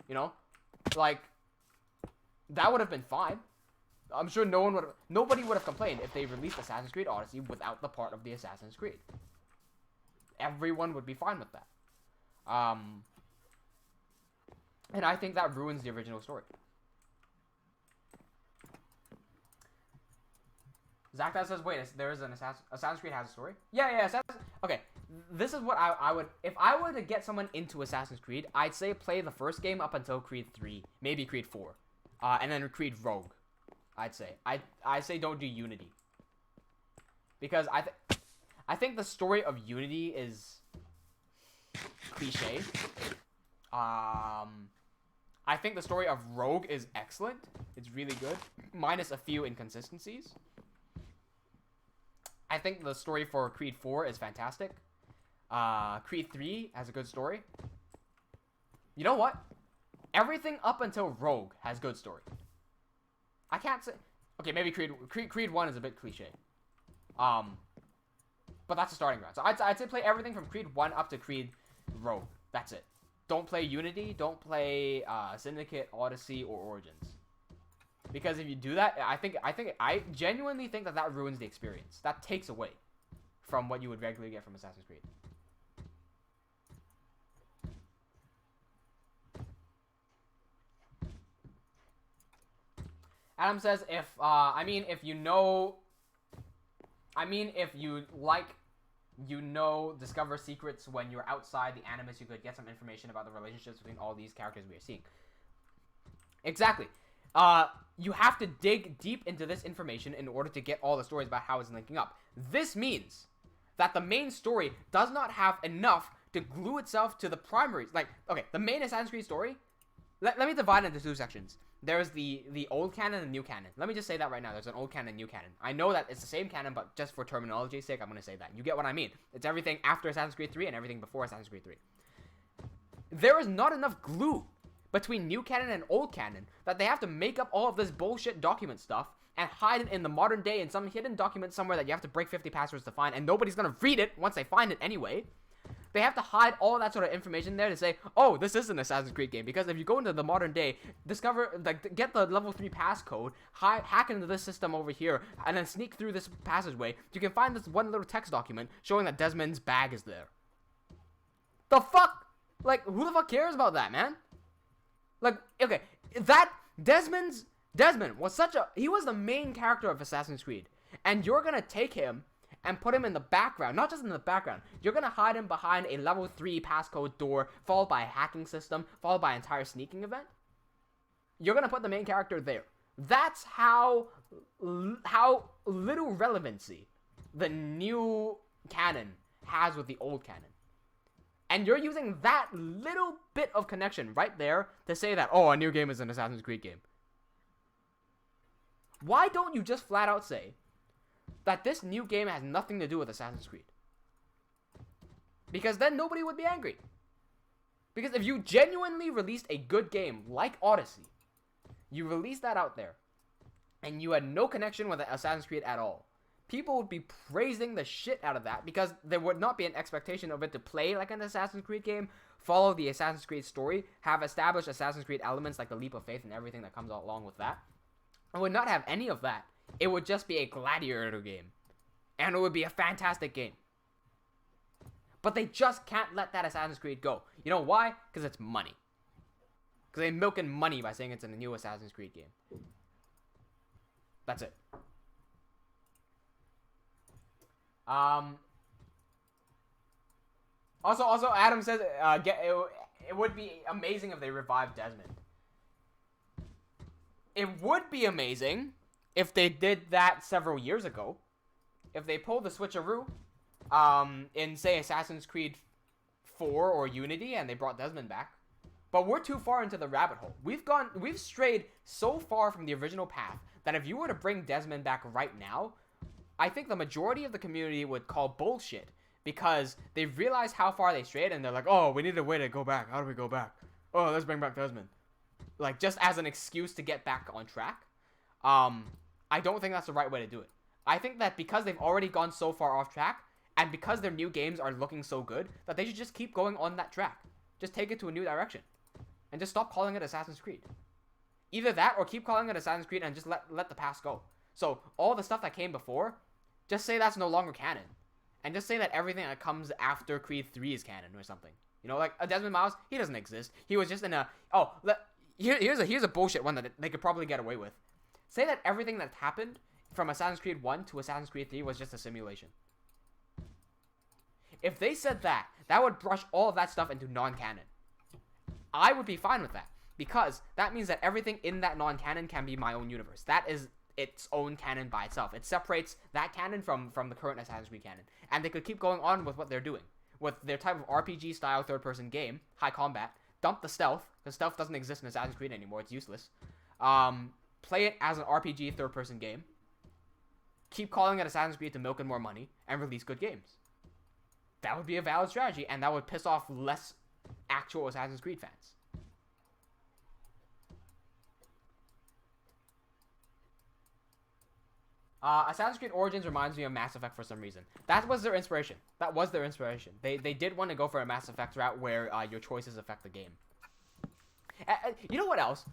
You know? Like, that would have been fine. I'm sure nobody would have complained if they released Assassin's Creed Odyssey without the part of the Assassin's Creed. Everyone would be fine with that. And I think that ruins the original story. Zakta says, wait, there is an Assassin's Creed has a story? Yeah, okay, this is what I would... If I were to get someone into Assassin's Creed, I'd say play the first game up until Creed 3. Maybe Creed 4. And then Creed Rogue, I'd say. I say don't do Unity. Because I think the story of Unity is cliche. I think the story of Rogue is excellent. It's really good. Minus a few inconsistencies. I think the story for Creed 4 is fantastic. Creed 3 has a good story. You know what? Everything up until Rogue has good story. I can't say... Okay, maybe Creed 1 is a bit cliche. But that's a starting ground. So I'd say play everything from Creed 1 up to Creed Rogue. That's it. Don't play Unity. Don't play Syndicate, Odyssey, or Origins. Because if you do that, I genuinely think that ruins the experience. That takes away from what you would regularly get from Assassin's Creed. Adam says, if you discover secrets when you're outside the Animus, you could get some information about the relationships between all these characters we are seeing. Exactly. You have to dig deep into this information in order to get all the stories about how it's linking up. This means that the main story does not have enough to glue itself to the primary. Like, okay, the main Assassin's Creed story, let me divide it into two sections. There's the old canon and new canon. Let me just say that right now. There's an old canon and new canon. I know that it's the same canon, but just for terminology's sake, I'm going to say that. You get what I mean. It's everything after Assassin's Creed 3 and everything before Assassin's Creed 3. There is not enough glue between new canon and old canon that they have to make up all of this bullshit document stuff and hide it in the modern day in some hidden document somewhere that you have to break 50 passwords to find, and nobody's going to read it once they find it anyway. They have to hide all that sort of information there to say, oh, this is an Assassin's Creed game. Because if you go into the modern day, get the level 3 passcode, hack into this system over here, and then sneak through this passageway, you can find this one little text document showing that Desmond's bag is there. The fuck? Like, who the fuck cares about that, man? Like, okay, Desmond was he was the main character of Assassin's Creed. And you're gonna take him and put him in the background, not just in the background. You're gonna hide him behind a level 3 passcode door, followed by a hacking system, followed by an entire sneaking event. You're gonna put the main character there. That's how little relevancy the new canon has with the old canon. And you're using that little bit of connection right there to say that, oh, a new game is an Assassin's Creed game. Why don't you just flat out say that this new game has nothing to do with Assassin's Creed? Because then nobody would be angry. Because if you genuinely released a good game like Odyssey, you released that out there, and you had no connection with Assassin's Creed at all, people would be praising the shit out of that, because there would not be an expectation of it to play like an Assassin's Creed game, follow the Assassin's Creed story, have established Assassin's Creed elements like the leap of faith and everything that comes along with that. I would not have any of that It would just be a gladiator game. And it would be a fantastic game. But they just can't let that Assassin's Creed go. You know why? Because it's money. Because they're milking money by saying it's in a new Assassin's Creed game. That's it. Also, Adam says it would be amazing if they revived Desmond. It would be amazing if they did that several years ago. If they pulled the switcheroo, in say Assassin's Creed 4 or Unity, and they brought Desmond back. But we're too far into the rabbit hole. We've strayed so far from the original path that if you were to bring Desmond back right now, I think the majority of the community would call bullshit, because they realize how far they strayed, and they're like, oh, we need a way to go back. How do we go back? Oh, let's bring back Desmond. Like, just as an excuse to get back on track. I don't think that's the right way to do it. I think that because they've already gone so far off track, and because their new games are looking so good, that they should just keep going on that track. Just take it to a new direction. And just stop calling it Assassin's Creed. Either that, or keep calling it Assassin's Creed and just let the past go. So, all the stuff that came before, just say that's no longer canon. And just say that everything that comes after Creed 3 is canon or something. You know, like, a Desmond Miles, he doesn't exist. He was just in a... Oh, here's a bullshit one that they could probably get away with. Say that everything that happened from Assassin's Creed 1 to Assassin's Creed 3 was just a simulation. If they said that, that would brush all of that stuff into non-canon. I would be fine with that, because that means that everything in that non-canon can be my own universe. That is its own canon by itself. It separates that canon from the current Assassin's Creed canon. And they could keep going on with what they're doing. With their type of RPG-style third-person game, high combat, dump the stealth, because stealth doesn't exist in Assassin's Creed anymore, it's useless. Play it as an RPG third-person game. Keep calling it Assassin's Creed to milk in more money, and release good games. That would be a valid strategy, and that would piss off less actual Assassin's Creed fans. Assassin's Creed Origins reminds me of Mass Effect for some reason. That was their inspiration. They did want to go for a Mass Effect route where your choices affect the game. You know what else?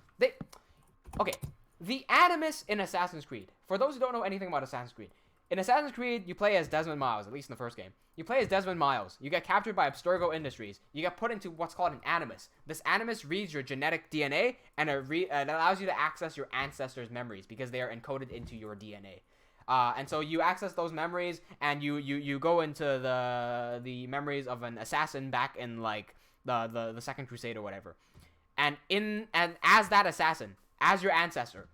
Okay, the Animus in Assassin's Creed. For those who don't know anything about Assassin's Creed, in Assassin's Creed, you play as Desmond Miles, at least in the first game. You play as Desmond Miles. You get captured by Abstergo Industries. You get put into what's called an Animus. This Animus reads your genetic DNA, and it allows you to access your ancestors' memories because they are encoded into your DNA. And so you access those memories, and you go into the memories of an assassin back in like the Second Crusade or whatever. And as that assassin, as your ancestor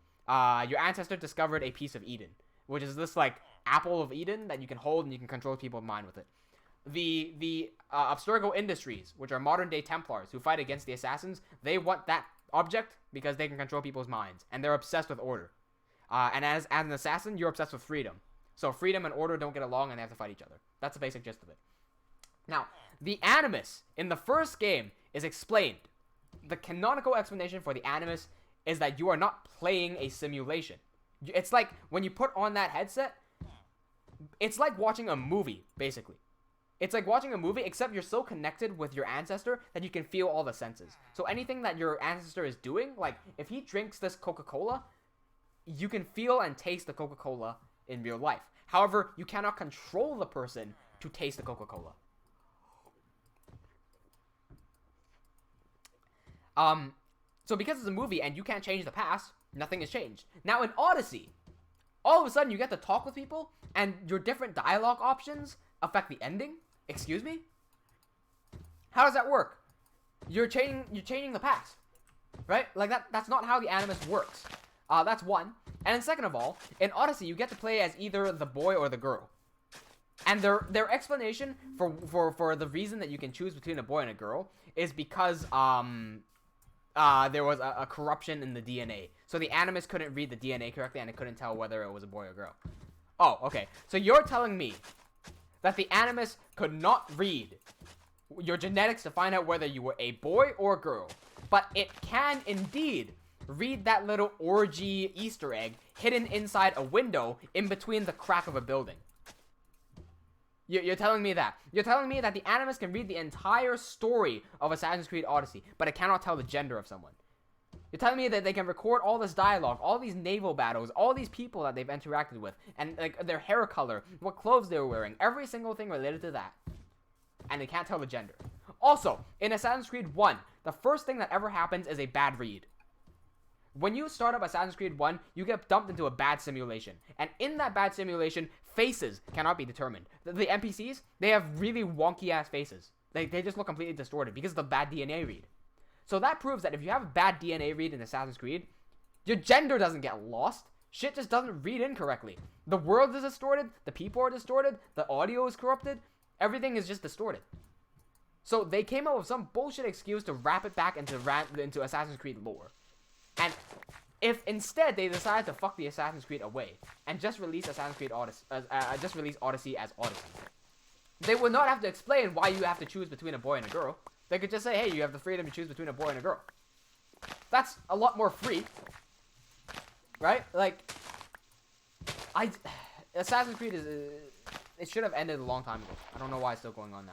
discovered a piece of Eden, which is this like apple of Eden that you can hold and you can control people's mind with it. The Abstergo Industries, which are modern day Templars who fight against the assassins, they want that object because they can control people's minds, and they're obsessed with order. And as an assassin, you're obsessed with freedom. So freedom and order don't get along, and they have to fight each other. That's the basic gist of it. Now, the Animus in the first game is explained. The canonical explanation for the Animus is that you are not playing a simulation. It's like when you put on that headset, it's like watching a movie, basically. It's like watching a movie, except you're so connected with your ancestor that you can feel all the senses. So anything that your ancestor is doing, like if he drinks this Coca-Cola, you can feel and taste the Coca-Cola in real life. However, you cannot control the person to taste the Coca-Cola. So because it's a movie and you can't change the past, nothing has changed. Now in Odyssey, all of a sudden you get to talk with people, and your different dialogue options affect the ending? Excuse me? How does that work? You're changing the past, right? Like that's not how the Animus works. That's one. And then second of all, in Odyssey you get to play as either the boy or the girl. And their explanation for the reason that you can choose between a boy and a girl is because there was a corruption in the DNA. So the Animus couldn't read the DNA correctly, and it couldn't tell whether it was a boy or girl. Oh, okay. So you're telling me that the Animus could not read your genetics to find out whether you were a boy or a girl, but it can indeed read that little orgy Easter egg hidden inside a window in between the crack of a building. You're telling me that. You're telling me that the Animus can read the entire story of Assassin's Creed Odyssey, but it cannot tell the gender of someone. You're telling me that they can record all this dialogue, all these naval battles, all these people that they've interacted with, and like their hair color, what clothes they were wearing, every single thing related to that. And they can't tell the gender. Also, in Assassin's Creed 1, the first thing that ever happens is a bad read. When you start up Assassin's Creed 1, you get dumped into a bad simulation. And in that bad simulation, faces cannot be determined. The NPCs, they have really wonky-ass faces. They just look completely distorted because of the bad DNA read. So that proves that if you have a bad DNA read in Assassin's Creed, your gender doesn't get lost. Shit just doesn't read incorrectly. The world is distorted, the people are distorted, the audio is corrupted, everything is just distorted. So they came up with some bullshit excuse to wrap it back into Assassin's Creed lore. And if instead they decided to fuck the Assassin's Creed away and just release Assassin's Creed Odyssey, Odyssey as Odyssey, they would not have to explain why you have to choose between a boy and a girl. They could just say, hey, you have the freedom to choose between a boy and a girl. That's a lot more free. Right? Like, Assassin's Creed is... it should have ended a long time ago. I don't know why it's still going on now.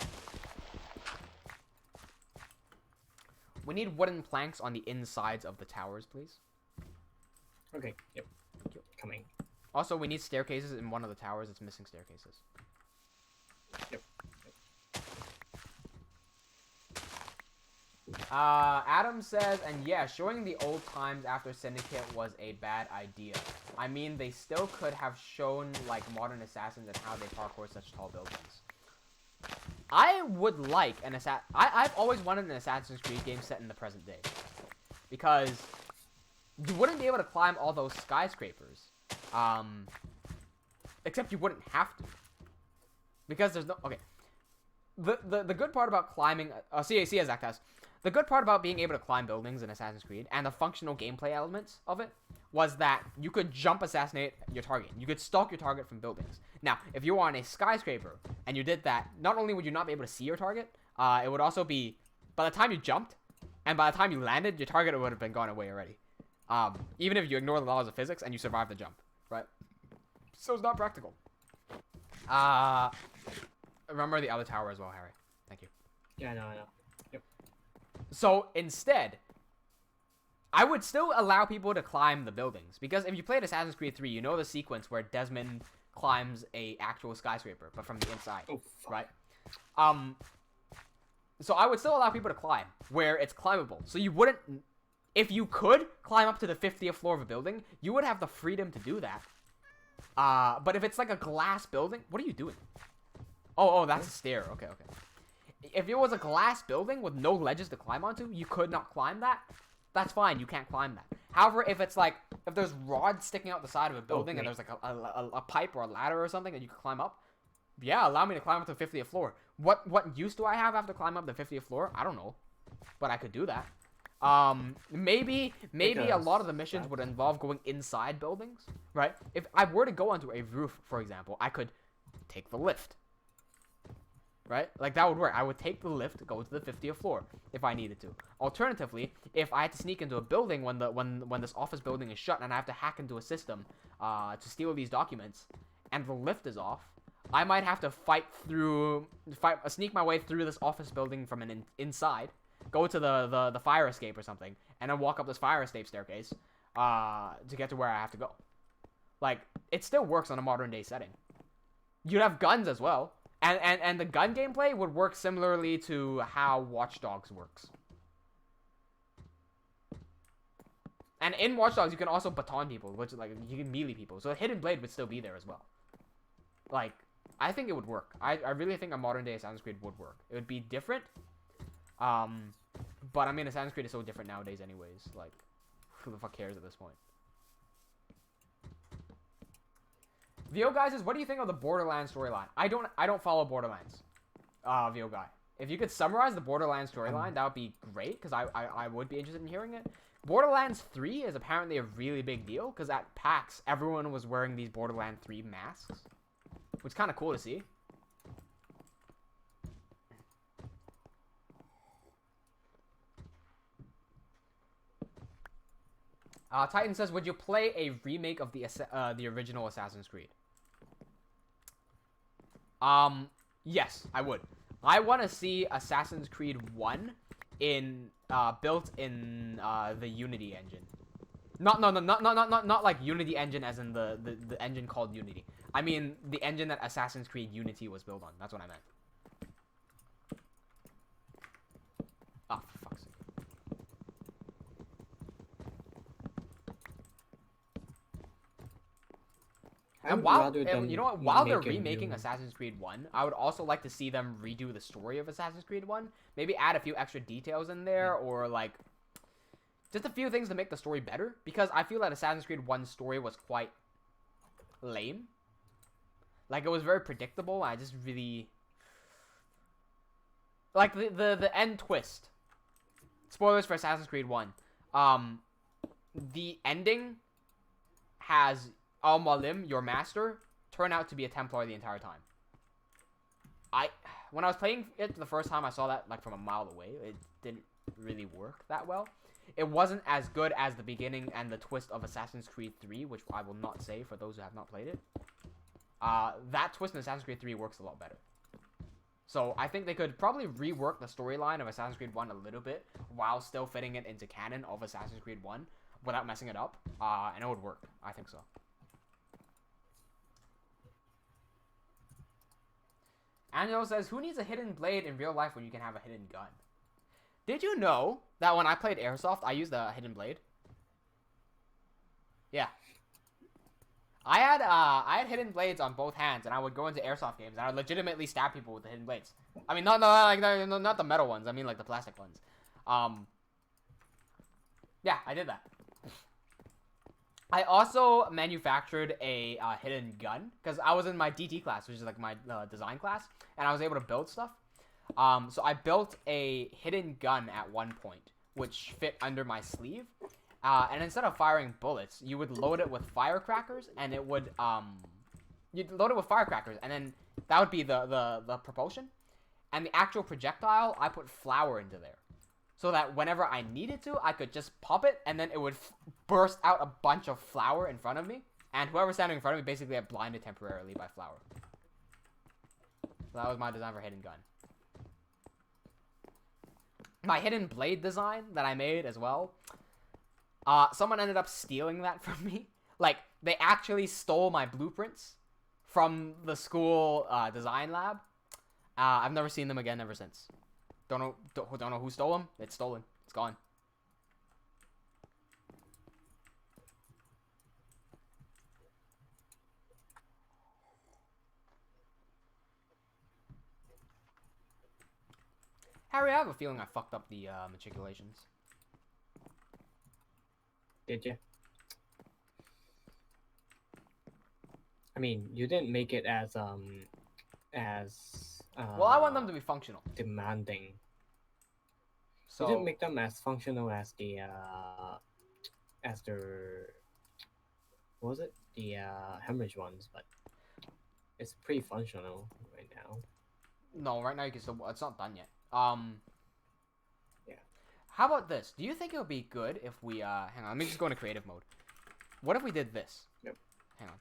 We need wooden planks on the insides of the towers, please. Okay, yep. Coming. Also, we need staircases in one of the towers. It's missing staircases. Yep. Adam says, and yeah, showing the old times after Syndicate was a bad idea. I mean, they still could have shown, like, modern assassins and how they parkour such tall buildings. I would like an I've always wanted an Assassin's Creed game set in the present day. Because you wouldn't be able to climb all those skyscrapers. Except you wouldn't have to. Because there's no... Okay. The good part about climbing... see Zach has. The good part about being able to climb buildings in Assassin's Creed and the functional gameplay elements of it was that you could jump assassinate your target. You could stalk your target from buildings. Now, if you were on a skyscraper and you did that, not only would you not be able to see your target, it would also be, by the time you jumped and by the time you landed, your target would have been gone away already. Even if you ignore the laws of physics and you survive the jump, right? So it's not practical. Remember the other tower as well, Harry. Thank you. Yeah, I know. Yep. So instead, I would still allow people to climb the buildings, because if you played Assassin's Creed 3, you know the sequence where Desmond climbs a actual skyscraper, but from the inside, right? So I would still allow people to climb where it's climbable. So you wouldn't, if you could climb up to the 50th floor of a building, you would have the freedom to do that. But if it's like a glass building, what are you doing? Oh, that's a stair. Okay. If it was a glass building with no ledges to climb onto, you could not climb that. That's fine, you can't climb that. However, if it's like, if there's rods sticking out the side of a building and there's like a pipe or a ladder or something that you can climb up, yeah, allow me to climb up to the 50th floor. What use do I have after climb up the 50th floor? I don't know. But I could do that. Maybe a lot of the missions would involve going inside buildings, right? If I were to go onto a roof, for example, I could take the lift. Right? Like, that would work. I would take the lift, go to the 50th floor if I needed to. Alternatively, if I had to sneak into a building when this office building is shut and I have to hack into a system to steal these documents and the lift is off, I might have to sneak my way through this office building from an inside, go to the fire escape or something, and then walk up this fire escape staircase to get to where I have to go. Like, it still works on a modern day setting. You'd have guns as well. And the gun gameplay would work similarly to how Watch Dogs works. And in Watch Dogs, you can also baton people, which is like, you can melee people. So a hidden blade would still be there as well. Like, I think it would work. I really think a modern day Assassin's Creed would work. It would be different. But I mean, Assassin's Creed is so different nowadays anyways. Like, who the fuck cares at this point? VO Guy says, what do you think of the Borderlands storyline? I don't follow Borderlands. VO Guy. If you could summarize the Borderlands storyline, that would be great, because I would be interested in hearing it. Borderlands 3 is apparently a really big deal, because at PAX, everyone was wearing these Borderlands 3 masks. Which is kind of cool to see. Titan says, would you play a remake of the original Assassin's Creed? Yes, I would. I want to see Assassin's Creed 1 built in the Unity engine. Not like Unity engine as in the engine called Unity. I mean the engine that Assassin's Creed Unity was built on. That's what I meant. Oh, for fuck's sake. And while you know what, while they're remaking Assassin's Creed 1, I would also like to see them redo the story of Assassin's Creed 1. Maybe add a few extra details in there, or like just a few things to make the story better. Because I feel that Assassin's Creed 1's story was quite lame. Like, it was very predictable. I just really like the end twist. Spoilers for Assassin's Creed 1. The ending has Al-Mualim, your master, turn out to be a Templar the entire time. When I was playing it the first time, I saw that like from a mile away. It didn't really work that well. It wasn't as good as the beginning and the twist of Assassin's Creed 3, which I will not say for those who have not played it. That twist in Assassin's Creed 3 works a lot better. So I think they could probably rework the storyline of Assassin's Creed 1 a little bit while still fitting it into canon of Assassin's Creed 1 without messing it up. And it would work. I think so. Angelo says, who needs a hidden blade in real life when you can have a hidden gun? Did you know that when I played Airsoft, I used a hidden blade? Yeah. I had hidden blades on both hands, and I would go into Airsoft games, and I would legitimately stab people with the hidden blades. I mean, not the metal ones. I mean, like, the plastic ones. Yeah, I did that. I also manufactured a hidden gun, because I was in my DT class, which is like my design class, and I was able to build stuff. So I built a hidden gun at one point, which fit under my sleeve. And instead of firing bullets, you would load it with firecrackers, and it would, you'd load it with firecrackers, and then that would be the propulsion. And the actual projectile, I put flour into there. So that whenever I needed to, I could just pop it, and then it would burst out a bunch of flour in front of me. And whoever's standing in front of me basically got blinded temporarily by flour. So that was my design for hidden gun. My hidden blade design that I made as well. Someone ended up stealing that from me. Like, they actually stole my blueprints from the school design lab. I've never seen them again ever since. Don't know who stole them. It's stolen. It's gone. Harry, I have a feeling I fucked up the machicolations. Did you? I mean, you didn't make it as well, I want them to be functional. Demanding. So you didn't make them as functional as the what was it? The hemorrhage ones, but it's pretty functional right now. No, right now you can still. It's not done yet. Yeah. How about this? Do you think it would be good if we hang on? Let me just go into creative mode. What if we did this? Yep. Hang on.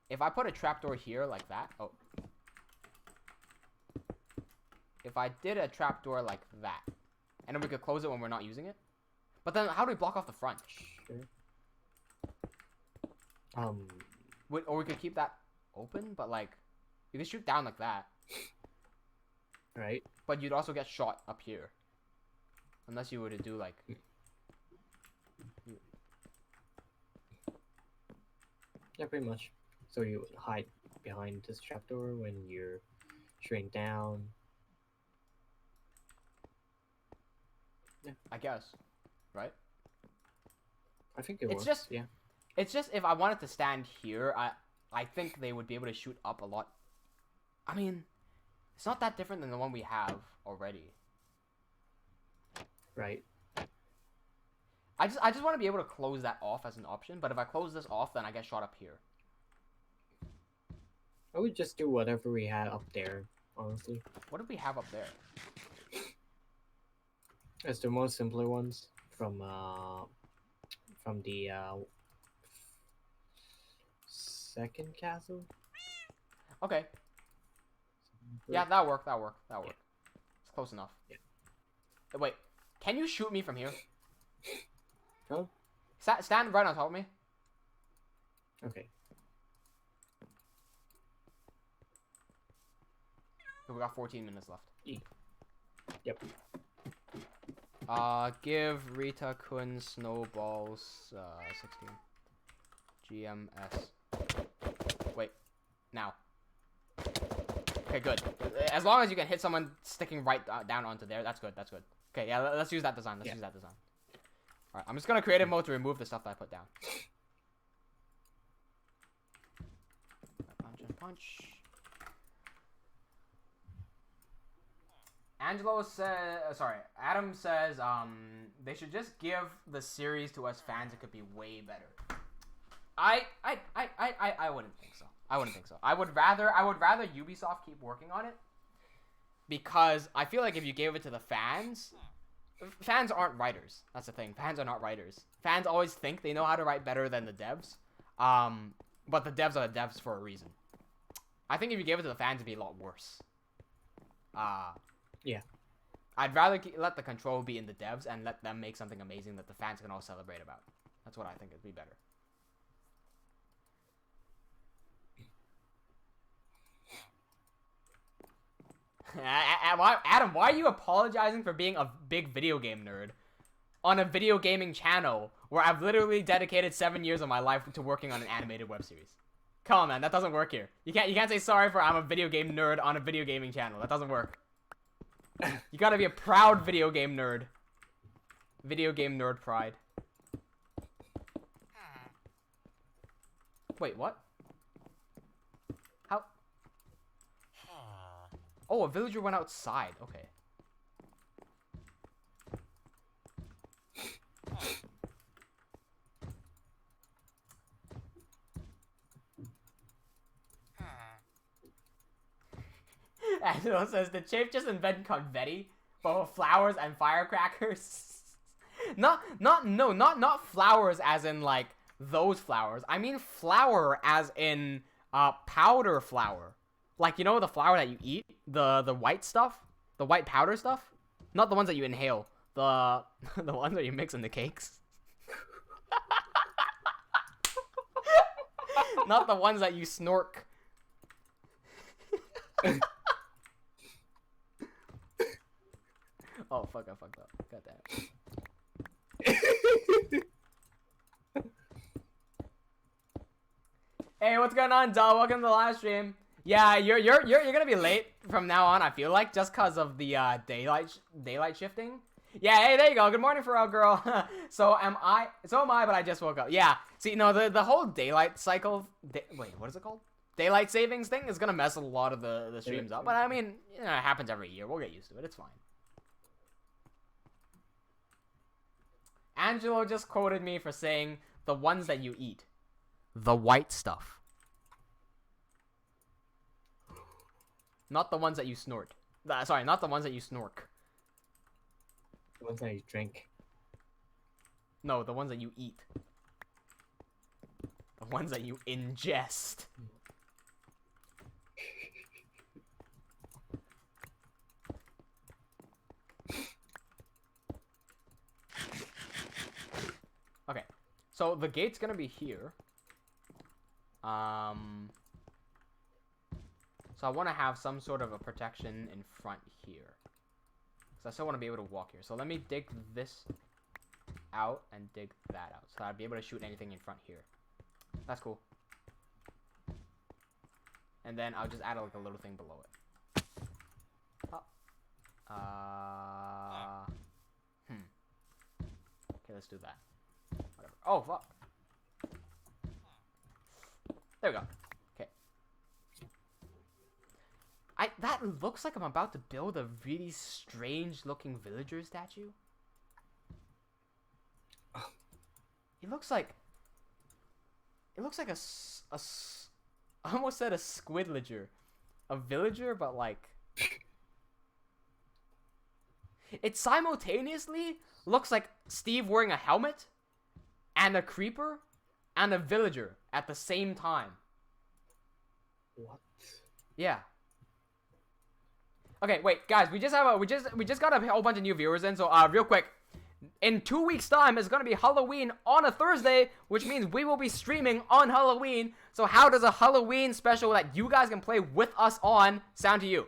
If I put a trapdoor here like that, oh. If I did a trapdoor like that, and then we could close it when we're not using it. But then, how do we block off the front? Sure. Or we could keep that open, but like, you can shoot down like that. Right. But you'd also get shot up here. Unless you were to do like... Yeah, pretty much. So you would hide behind this trapdoor when you're shooting down. Yeah. I guess. Right? I think it works. Yeah. It's just if I wanted to stand here, I think they would be able to shoot up a lot. I mean, it's not that different than the one we have already. Right. I just want to be able to close that off as an option, but if I close this off, then I get shot up here. I would just do whatever we had up there, honestly. What do we have up there? It's the most simpler ones from the second castle. Okay. Yeah, that'll work. Yeah. It's close enough. Yeah. Wait, can you shoot me from here? No. Stand right on top of me. Okay. We got 14 minutes left. Yep. Give Rita Kun snowballs 16. GMS. Wait. Now. Okay, good. As long as you can hit someone sticking right down onto there, that's good. That's good. Okay, yeah, let's use that design. Let's use that design. Alright, I'm just gonna creative mode to remove the stuff that I put down. Punch and punch. Angelo says, Adam says, they should just give the series to us fans. It could be way better. I wouldn't think so. I wouldn't think so. I would rather Ubisoft keep working on it, because I feel like if you gave it to the fans aren't writers. That's the thing. Fans are not writers. Fans always think they know how to write better than the devs. But the devs are the devs for a reason. I think if you gave it to the fans, it'd be a lot worse. Yeah. I'd rather let the control be in the devs and let them make something amazing that the fans can all celebrate about. That's what I think would be better. Adam, why are you apologizing for being a big video game nerd on a video gaming channel where I've literally dedicated 7 years of my life to working on an animated web series? Come on, man, that doesn't work here. You can't say sorry for I'm a video game nerd on a video gaming channel. That doesn't work. You gotta be a proud video game nerd. Video game nerd pride. Wait, what? How? Oh, a villager went outside. Okay. Angelo says, did Chafe just invent confetti? But with flowers and firecrackers? not flowers as in, like, those flowers. I mean flour as in, powder flour. Like, you know the flour that you eat? The white stuff? The white powder stuff? Not the ones that you inhale. The ones that you mix in the cakes. Not the ones that you snork. Oh, fuck, I fucked up. God damn. Hey, what's going on, Doll? Welcome to the live stream. Yeah, you're gonna be late from now on, I feel like, just cause of the daylight shifting. Yeah, hey, there you go. Good morning, Pharrell girl. So am I, but I just woke up. Yeah. See, no, the whole daylight cycle, wait, what is it called? Daylight savings thing is gonna mess a lot of the streams up. But I mean, you know, it happens every year. We'll get used to it. It's fine. Angelo just quoted me for saying the ones that you eat. The white stuff. Not the ones that you snort. Sorry, not the ones that you snork. The ones that you drink. No, the ones that you eat. The ones that you ingest. Okay, so the gate's gonna be here. So I want to have some sort of a protection in front here. Because I still want to be able to walk here. So let me dig this out and dig that out. So I'd be able to shoot anything in front here. That's cool. And then I'll just add like a little thing below it. Oh. Okay, let's do that. Whatever. Oh, fuck. There we go. Okay. That looks like I'm about to build a really strange looking villager statue. It looks like I almost said a squidlager. A villager, but like it simultaneously looks like Steve wearing a helmet and a creeper and a villager at the same time. What? Yeah. Okay, wait, guys, we just got a whole bunch of new viewers in, so real quick. In 2 weeks' time, it's gonna be Halloween on a Thursday, which means we will be streaming on Halloween. So how does a Halloween special that you guys can play with us on sound to you?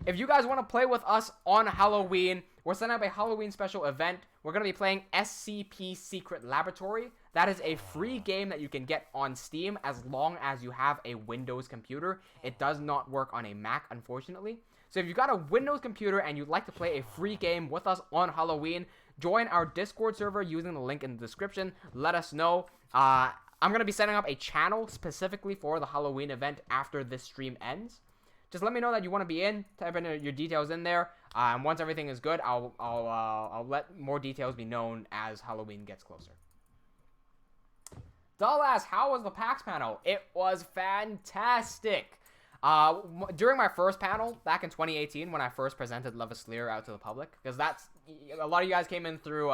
If you guys want to play with us on Halloween, we're setting up a Halloween special event. We're gonna be playing SCP Secret Laboratory. That is a free game that you can get on Steam as long as you have a Windows computer. It does not work on a Mac, unfortunately. So if you've got a Windows computer and you'd like to play a free game with us on Halloween, join our Discord server using the link in the description. Let us know. I'm going to be setting up a channel specifically for the Halloween event after this stream ends. Just let me know that you want to be in. Type in your details in there. And once everything is good, I'll let more details be known as Halloween gets closer. Dullass, how was the PAX panel? It was fantastic. During my first panel back in 2018, when I first presented Levaslier out to the public, because that's a lot of you guys came in through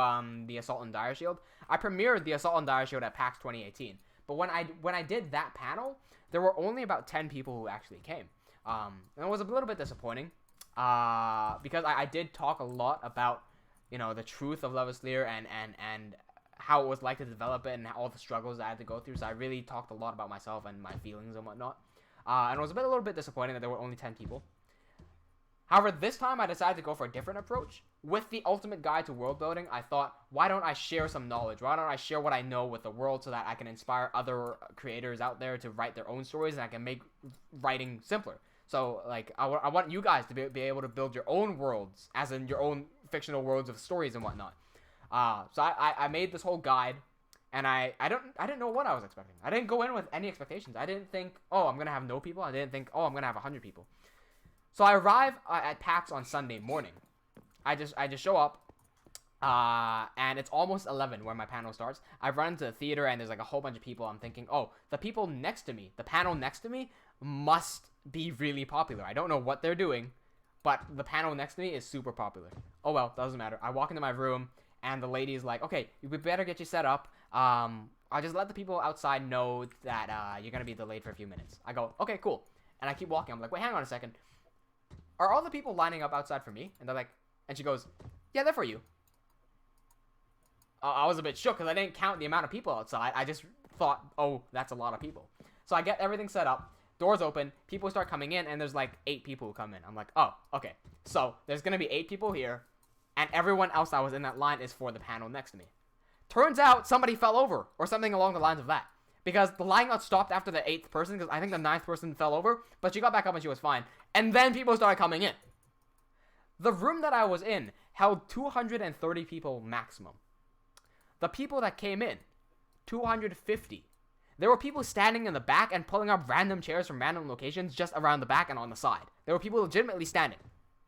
the Assault on Dire Shield. I premiered the Assault on Dire Shield at PAX 2018, but when I did that panel, there were only about 10 people who actually came, and it was a little bit disappointing, because I did talk a lot about, you know, the truth of Levaslier and how it was like to develop it and all the struggles I had to go through. So I really talked a lot about myself and my feelings and whatnot. And it was a little bit disappointing that there were only 10 people. However, this time I decided to go for a different approach. With the ultimate guide to world building, I thought, why don't I share some knowledge? Why don't I share what I know with the world so that I can inspire other creators out there to write their own stories and I can make writing simpler. So, like, I want you guys to be able to build your own worlds, as in your own fictional worlds of stories and whatnot. So I made this whole guide. And I didn't know what I was expecting. I didn't go in with any expectations. I didn't think, oh, I'm going to have no people. I didn't think, oh, I'm going to have 100 people. So I arrive at PAX on Sunday morning. I just show up, and it's almost 11 where my panel starts. I run into the theater, and there's like a whole bunch of people. I'm thinking, oh, the people next to me, the panel next to me, must be really popular. I don't know what they're doing, but the panel next to me is super popular. Oh, well, doesn't matter. I walk into my room, and the lady's like, okay, we better get you set up. I'll just let the people outside know that you're going to be delayed for a few minutes. I go, okay, cool. And I keep walking. I'm like, wait, hang on a second. Are all the people lining up outside for me? And they're like, and she goes, yeah, they're for you. I was a bit shook because I didn't count the amount of people outside. I just thought, oh, that's a lot of people. So I get everything set up. Doors open. People start coming in, and there's like 8 people who come in. I'm like, oh, okay. So there's going to be 8 people here, and everyone else that was in that line is for the panel next to me. Turns out somebody fell over, or something along the lines of that. Because the line got stopped after the 8th person, because I think the 9th person fell over, but she got back up and she was fine. And then people started coming in. The room that I was in held 230 people maximum. The people that came in, 250. There were people standing in the back and pulling up random chairs from random locations just around the back and on the side. There were people legitimately standing.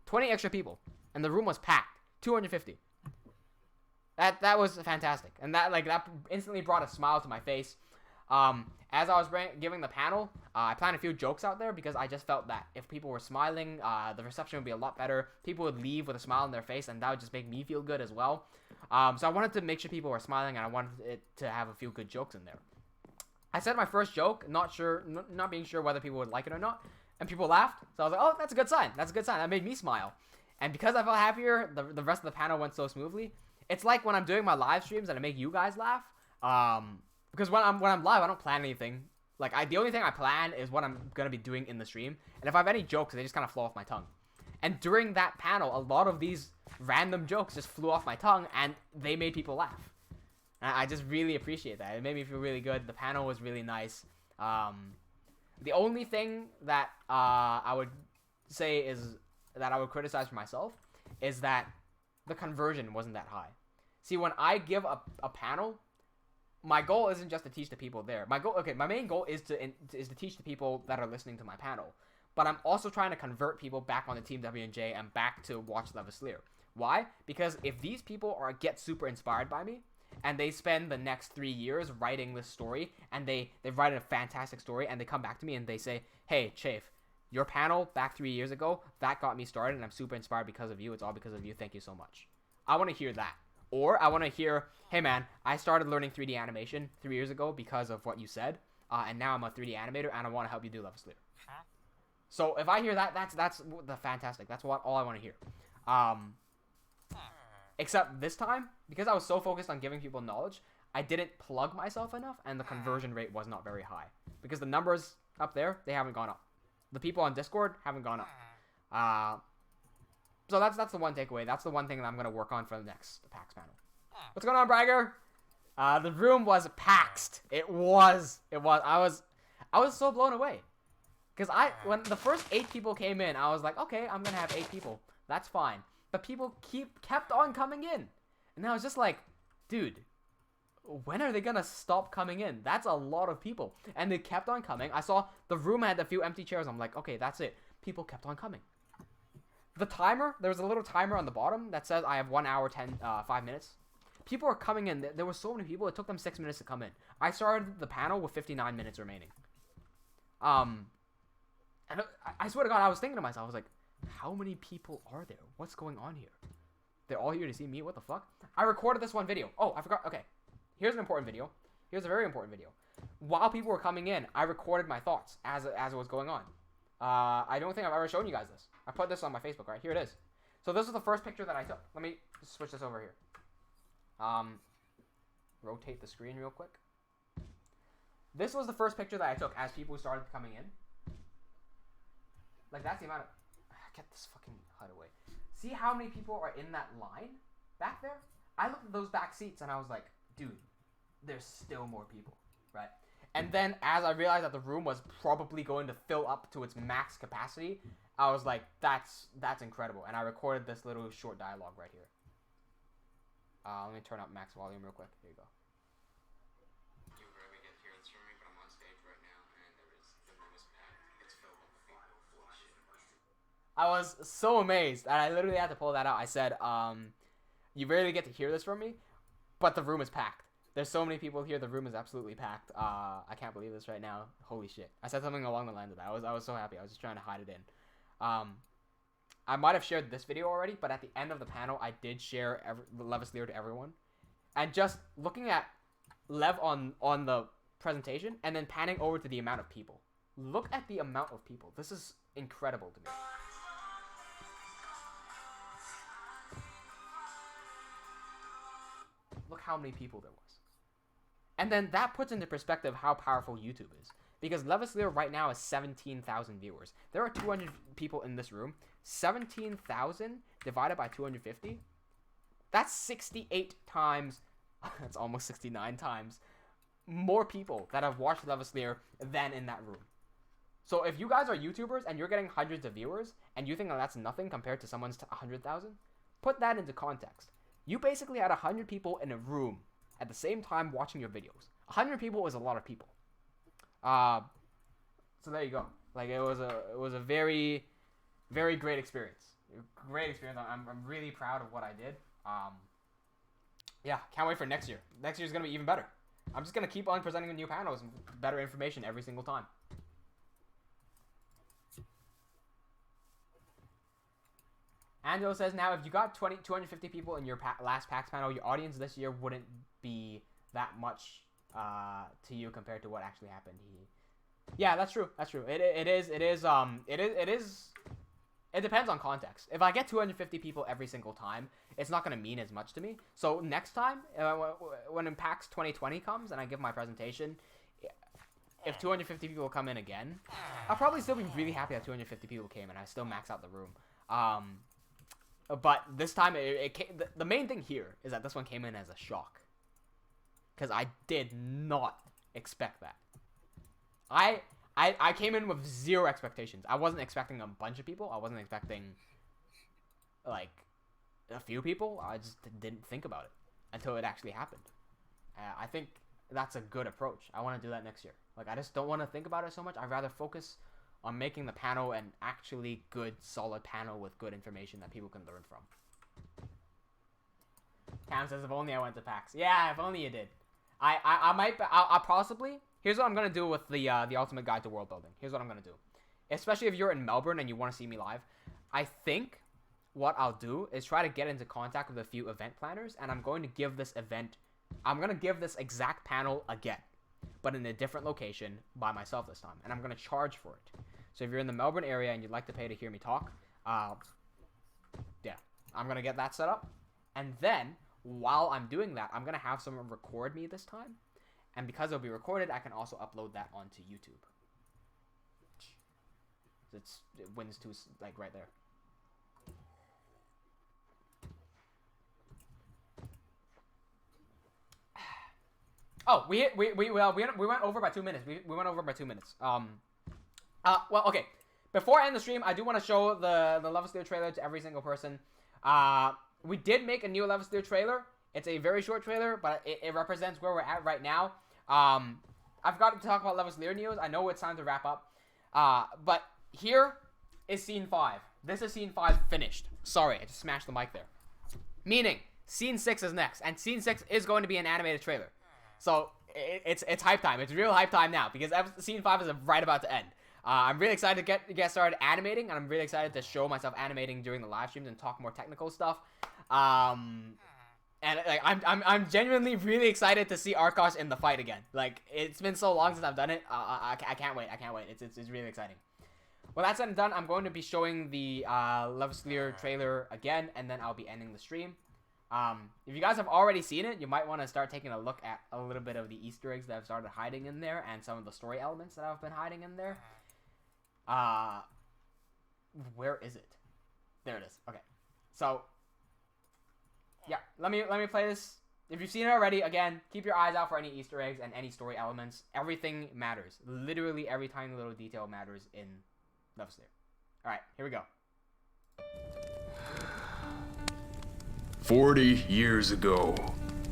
20 extra people. And the room was packed. 250. That was fantastic, and that instantly brought a smile to my face. As I was giving the panel, I planned a few jokes out there because I just felt that if people were smiling, the reception would be a lot better. People would leave with a smile on their face, and that would just make me feel good as well. So I wanted to make sure people were smiling, and I wanted it to have a few good jokes in there. I said my first joke, not being sure whether people would like it or not, and people laughed. So I was like, oh, that's a good sign. That's a good sign. That made me smile, and because I felt happier, the rest of the panel went so smoothly. It's like when I'm doing my live streams and I make you guys laugh. Because when I'm live, I don't plan anything. Like the only thing I plan is what I'm gonna be doing in the stream. And if I have any jokes, they just kind of flow off my tongue. And during that panel, a lot of these random jokes just flew off my tongue, and they made people laugh. And I just really appreciate that. It made me feel really good. The panel was really nice. The only thing that I would say is that I would criticize for myself is that the conversion wasn't that high. See, when I give a panel, my goal isn't just to teach the people there. My main goal is to teach the people that are listening to my panel. But I'm also trying to convert people back onto TeamWnJ and back to watch Levaslier. Why? Because if these people get super inspired by me, and they spend the next 3 years writing this story, and they write a fantastic story, and they come back to me and they say, hey, Chafe, your panel back 3 years ago, that got me started, and I'm super inspired because of you. It's all because of you. Thank you so much. I want to hear that. Or I want to hear, hey man, I started learning 3D animation 3 years ago because of what you said, and now I'm a 3D animator, and I want to help you do Levaslier. So if I hear that, that's the fantastic. That's all I want to hear. Except this time, because I was so focused on giving people knowledge, I didn't plug myself enough, and the conversion rate was not very high. Because the numbers up there, they haven't gone up. The people on Discord haven't gone up. So that's the one takeaway. That's the one thing that I'm gonna work on for the next PAX panel. What's going on, Bragger? The room was paxed. It was. I was so blown away. Because when the first 8 people came in, I was like, okay, I'm gonna have 8 people. That's fine. But people kept on coming in. And I was just like, dude, when are they gonna stop coming in? That's a lot of people. And they kept on coming. I saw the room had a few empty chairs. I'm like, okay, that's it. People kept on coming. The timer, there was a little timer on the bottom that says I have 1 hour, 5 minutes. People are coming in. There were so many people. It took them 6 minutes to come in. I started the panel with 59 minutes remaining. And I swear to God, I was thinking to myself, I was like, how many people are there? What's going on here? They're all here to see me? What the fuck? I recorded this one video. Oh, I forgot. Okay. Here's an important video. Here's a very important video. While people were coming in, I recorded my thoughts as it was going on. I don't think I've ever shown you guys this. I put this on my Facebook, right? Here it is. So this is the first picture that I took. Let me just switch this over here. Rotate the screen real quick. This was the first picture that I took as people started coming in. Like, that's the amount of... Get this fucking HUD away. See how many people are in that line back there? I looked at those back seats and I was like, dude, there's still more people, right? And then as I realized that the room was probably going to fill up to its max capacity, I was like, that's incredible. And I recorded this little short dialogue right here. Let me turn up max volume real quick. Here you go. You rarely get to hear this from me, but I'm on stage right now, and the room is packed. It's filled with people. Holy shit. I was so amazed, and I literally had to pull that out. I said, you rarely get to hear this from me, but the room is packed. There's so many people here. The room is absolutely packed. I can't believe this right now. Holy shit. I said something along the lines of that. I was so happy. I was just trying to hide it in. I might have shared this video already, but at the end of the panel, I did share Levaslier to everyone. And just looking at Lev on the presentation, and then panning over to the amount of people. Look at the amount of people. This is incredible to me. Look how many people there was. And then that puts into perspective how powerful YouTube is. Because Levaslier right now has 17,000 viewers. There are 200 people in this room. 17,000 divided by 250. That's 68 times. That's almost 69 times more people that have watched Levaslier than in that room. So if you guys are YouTubers and you're getting hundreds of viewers and you think that that's nothing compared to someone's 100,000, put that into context. You basically had 100 people in a room at the same time watching your videos. 100 people is a lot of people. So there you go. Like, it was a very, very great experience. Great experience. I'm really proud of what I did. Yeah, can't wait for next year. Next year's gonna be even better. I'm just gonna keep on presenting the new panels and better information every single time. Angelo says, now if you got 250 people in your last PAX panel, your audience this year wouldn't be that much to you compared to what actually happened. Yeah, that's true. That's true. It depends on context. If I get 250 people every single time, it's not going to mean as much to me. So next time, when PAX 2020 comes and I give my presentation, if 250 people come in again, I'll probably still be really happy that 250 people came and I still max out the room. But this time, the main thing here is that this one came in as a shock. Because I did not expect that. I came in with zero expectations. I wasn't expecting a bunch of people. I wasn't expecting, like, a few people. I just didn't think about it until it actually happened. I think that's a good approach. I want to do that next year. Like, I just don't want to think about it so much. I'd rather focus on making the panel an actually good, solid panel with good information that people can learn from. Cam says, if only I went to PAX. Yeah, if only you did. I'll possibly... Here's what I'm going to do with the Ultimate Guide to Worldbuilding. Here's what I'm going to do. Especially if you're in Melbourne and you want to see me live. I think what I'll do is try to get into contact with a few event planners. And I'm going to give this event... I'm going to give this exact panel again. But in a different location by myself this time. And I'm going to charge for it. So if you're in the Melbourne area and you'd like to pay to hear me talk, yeah, I'm gonna get that set up. And then while I'm doing that, I'm gonna have someone record me this time. And because it'll be recorded, I can also upload that onto YouTube. It wins to like right there. Oh, we went over by 2 minutes. We went over by 2 minutes. Well, okay. Before I end the stream, I do want to show the Levaslier trailer to every single person. We did make a new Levaslier trailer. It's a very short trailer, but it represents where we're at right now. I've got to talk about Levaslier news. I know it's time to wrap up. But here is scene 5. This is scene 5 finished. Sorry, I just smashed the mic there. Meaning, scene 6 is next, and scene 6 is going to be an animated trailer. So it's hype time. It's real hype time now because scene 5 is right about to end. I'm really excited to get started animating, and I'm really excited to show myself animating during the live streams and talk more technical stuff. And like I'm genuinely really excited to see Arkosh in the fight again. Like it's been so long since I've done it. I can't wait. I can't wait. It's really exciting. Well, that's said and done. I'm going to be showing the Levaslier trailer again, and then I'll be ending the stream. If you guys have already seen it, you might want to start taking a look at a little bit of the Easter eggs that I've started hiding in there and some of the story elements that I've been hiding in there. Where is it? There it is. Okay. So, yeah, let me play this. If you've seen it already, again, keep your eyes out for any Easter eggs and any story elements. Everything matters. Literally every tiny little detail matters in Levaslier. Alright, here we go. 40 years ago,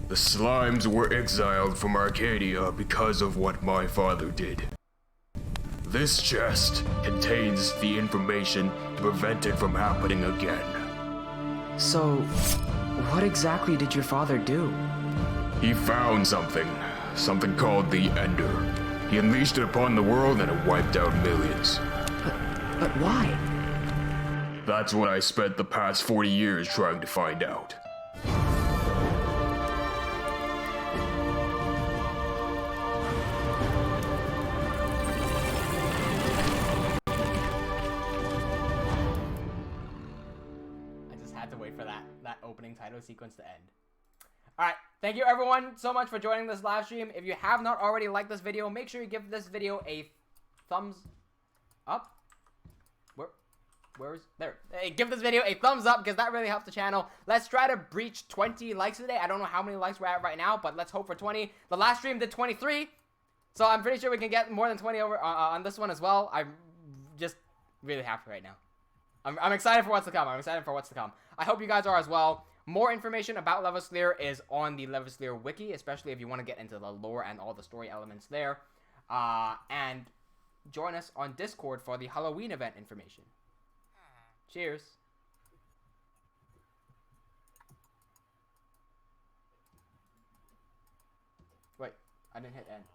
the slimes were exiled from Arcadia because of what my father did. This chest contains the information to prevent it from happening again. So, what exactly did your father do? He found something called the Ender. He unleashed it upon the world and it wiped out millions. But why? That's what I spent the past 40 years trying to find out. That opening title sequence to end. Alright, thank you everyone so much for joining this live stream. If you have not already liked this video, make sure you give this video a thumbs up. Where is there? Hey, give this video a thumbs up because that really helps the channel. Let's try to breach 20 likes today. I don't know how many likes we're at right now, but let's hope for 20. The last stream did 23, so I'm pretty sure we can get more than 20 over on this one as well. I'm just really happy right now. I'm excited for what's to come. I hope you guys are as well. More information about Levaslier is on the Levaslier wiki, especially if you want to get into the lore and all the story elements there. And join us on Discord for the Halloween event information. Cheers. Wait, I didn't hit end.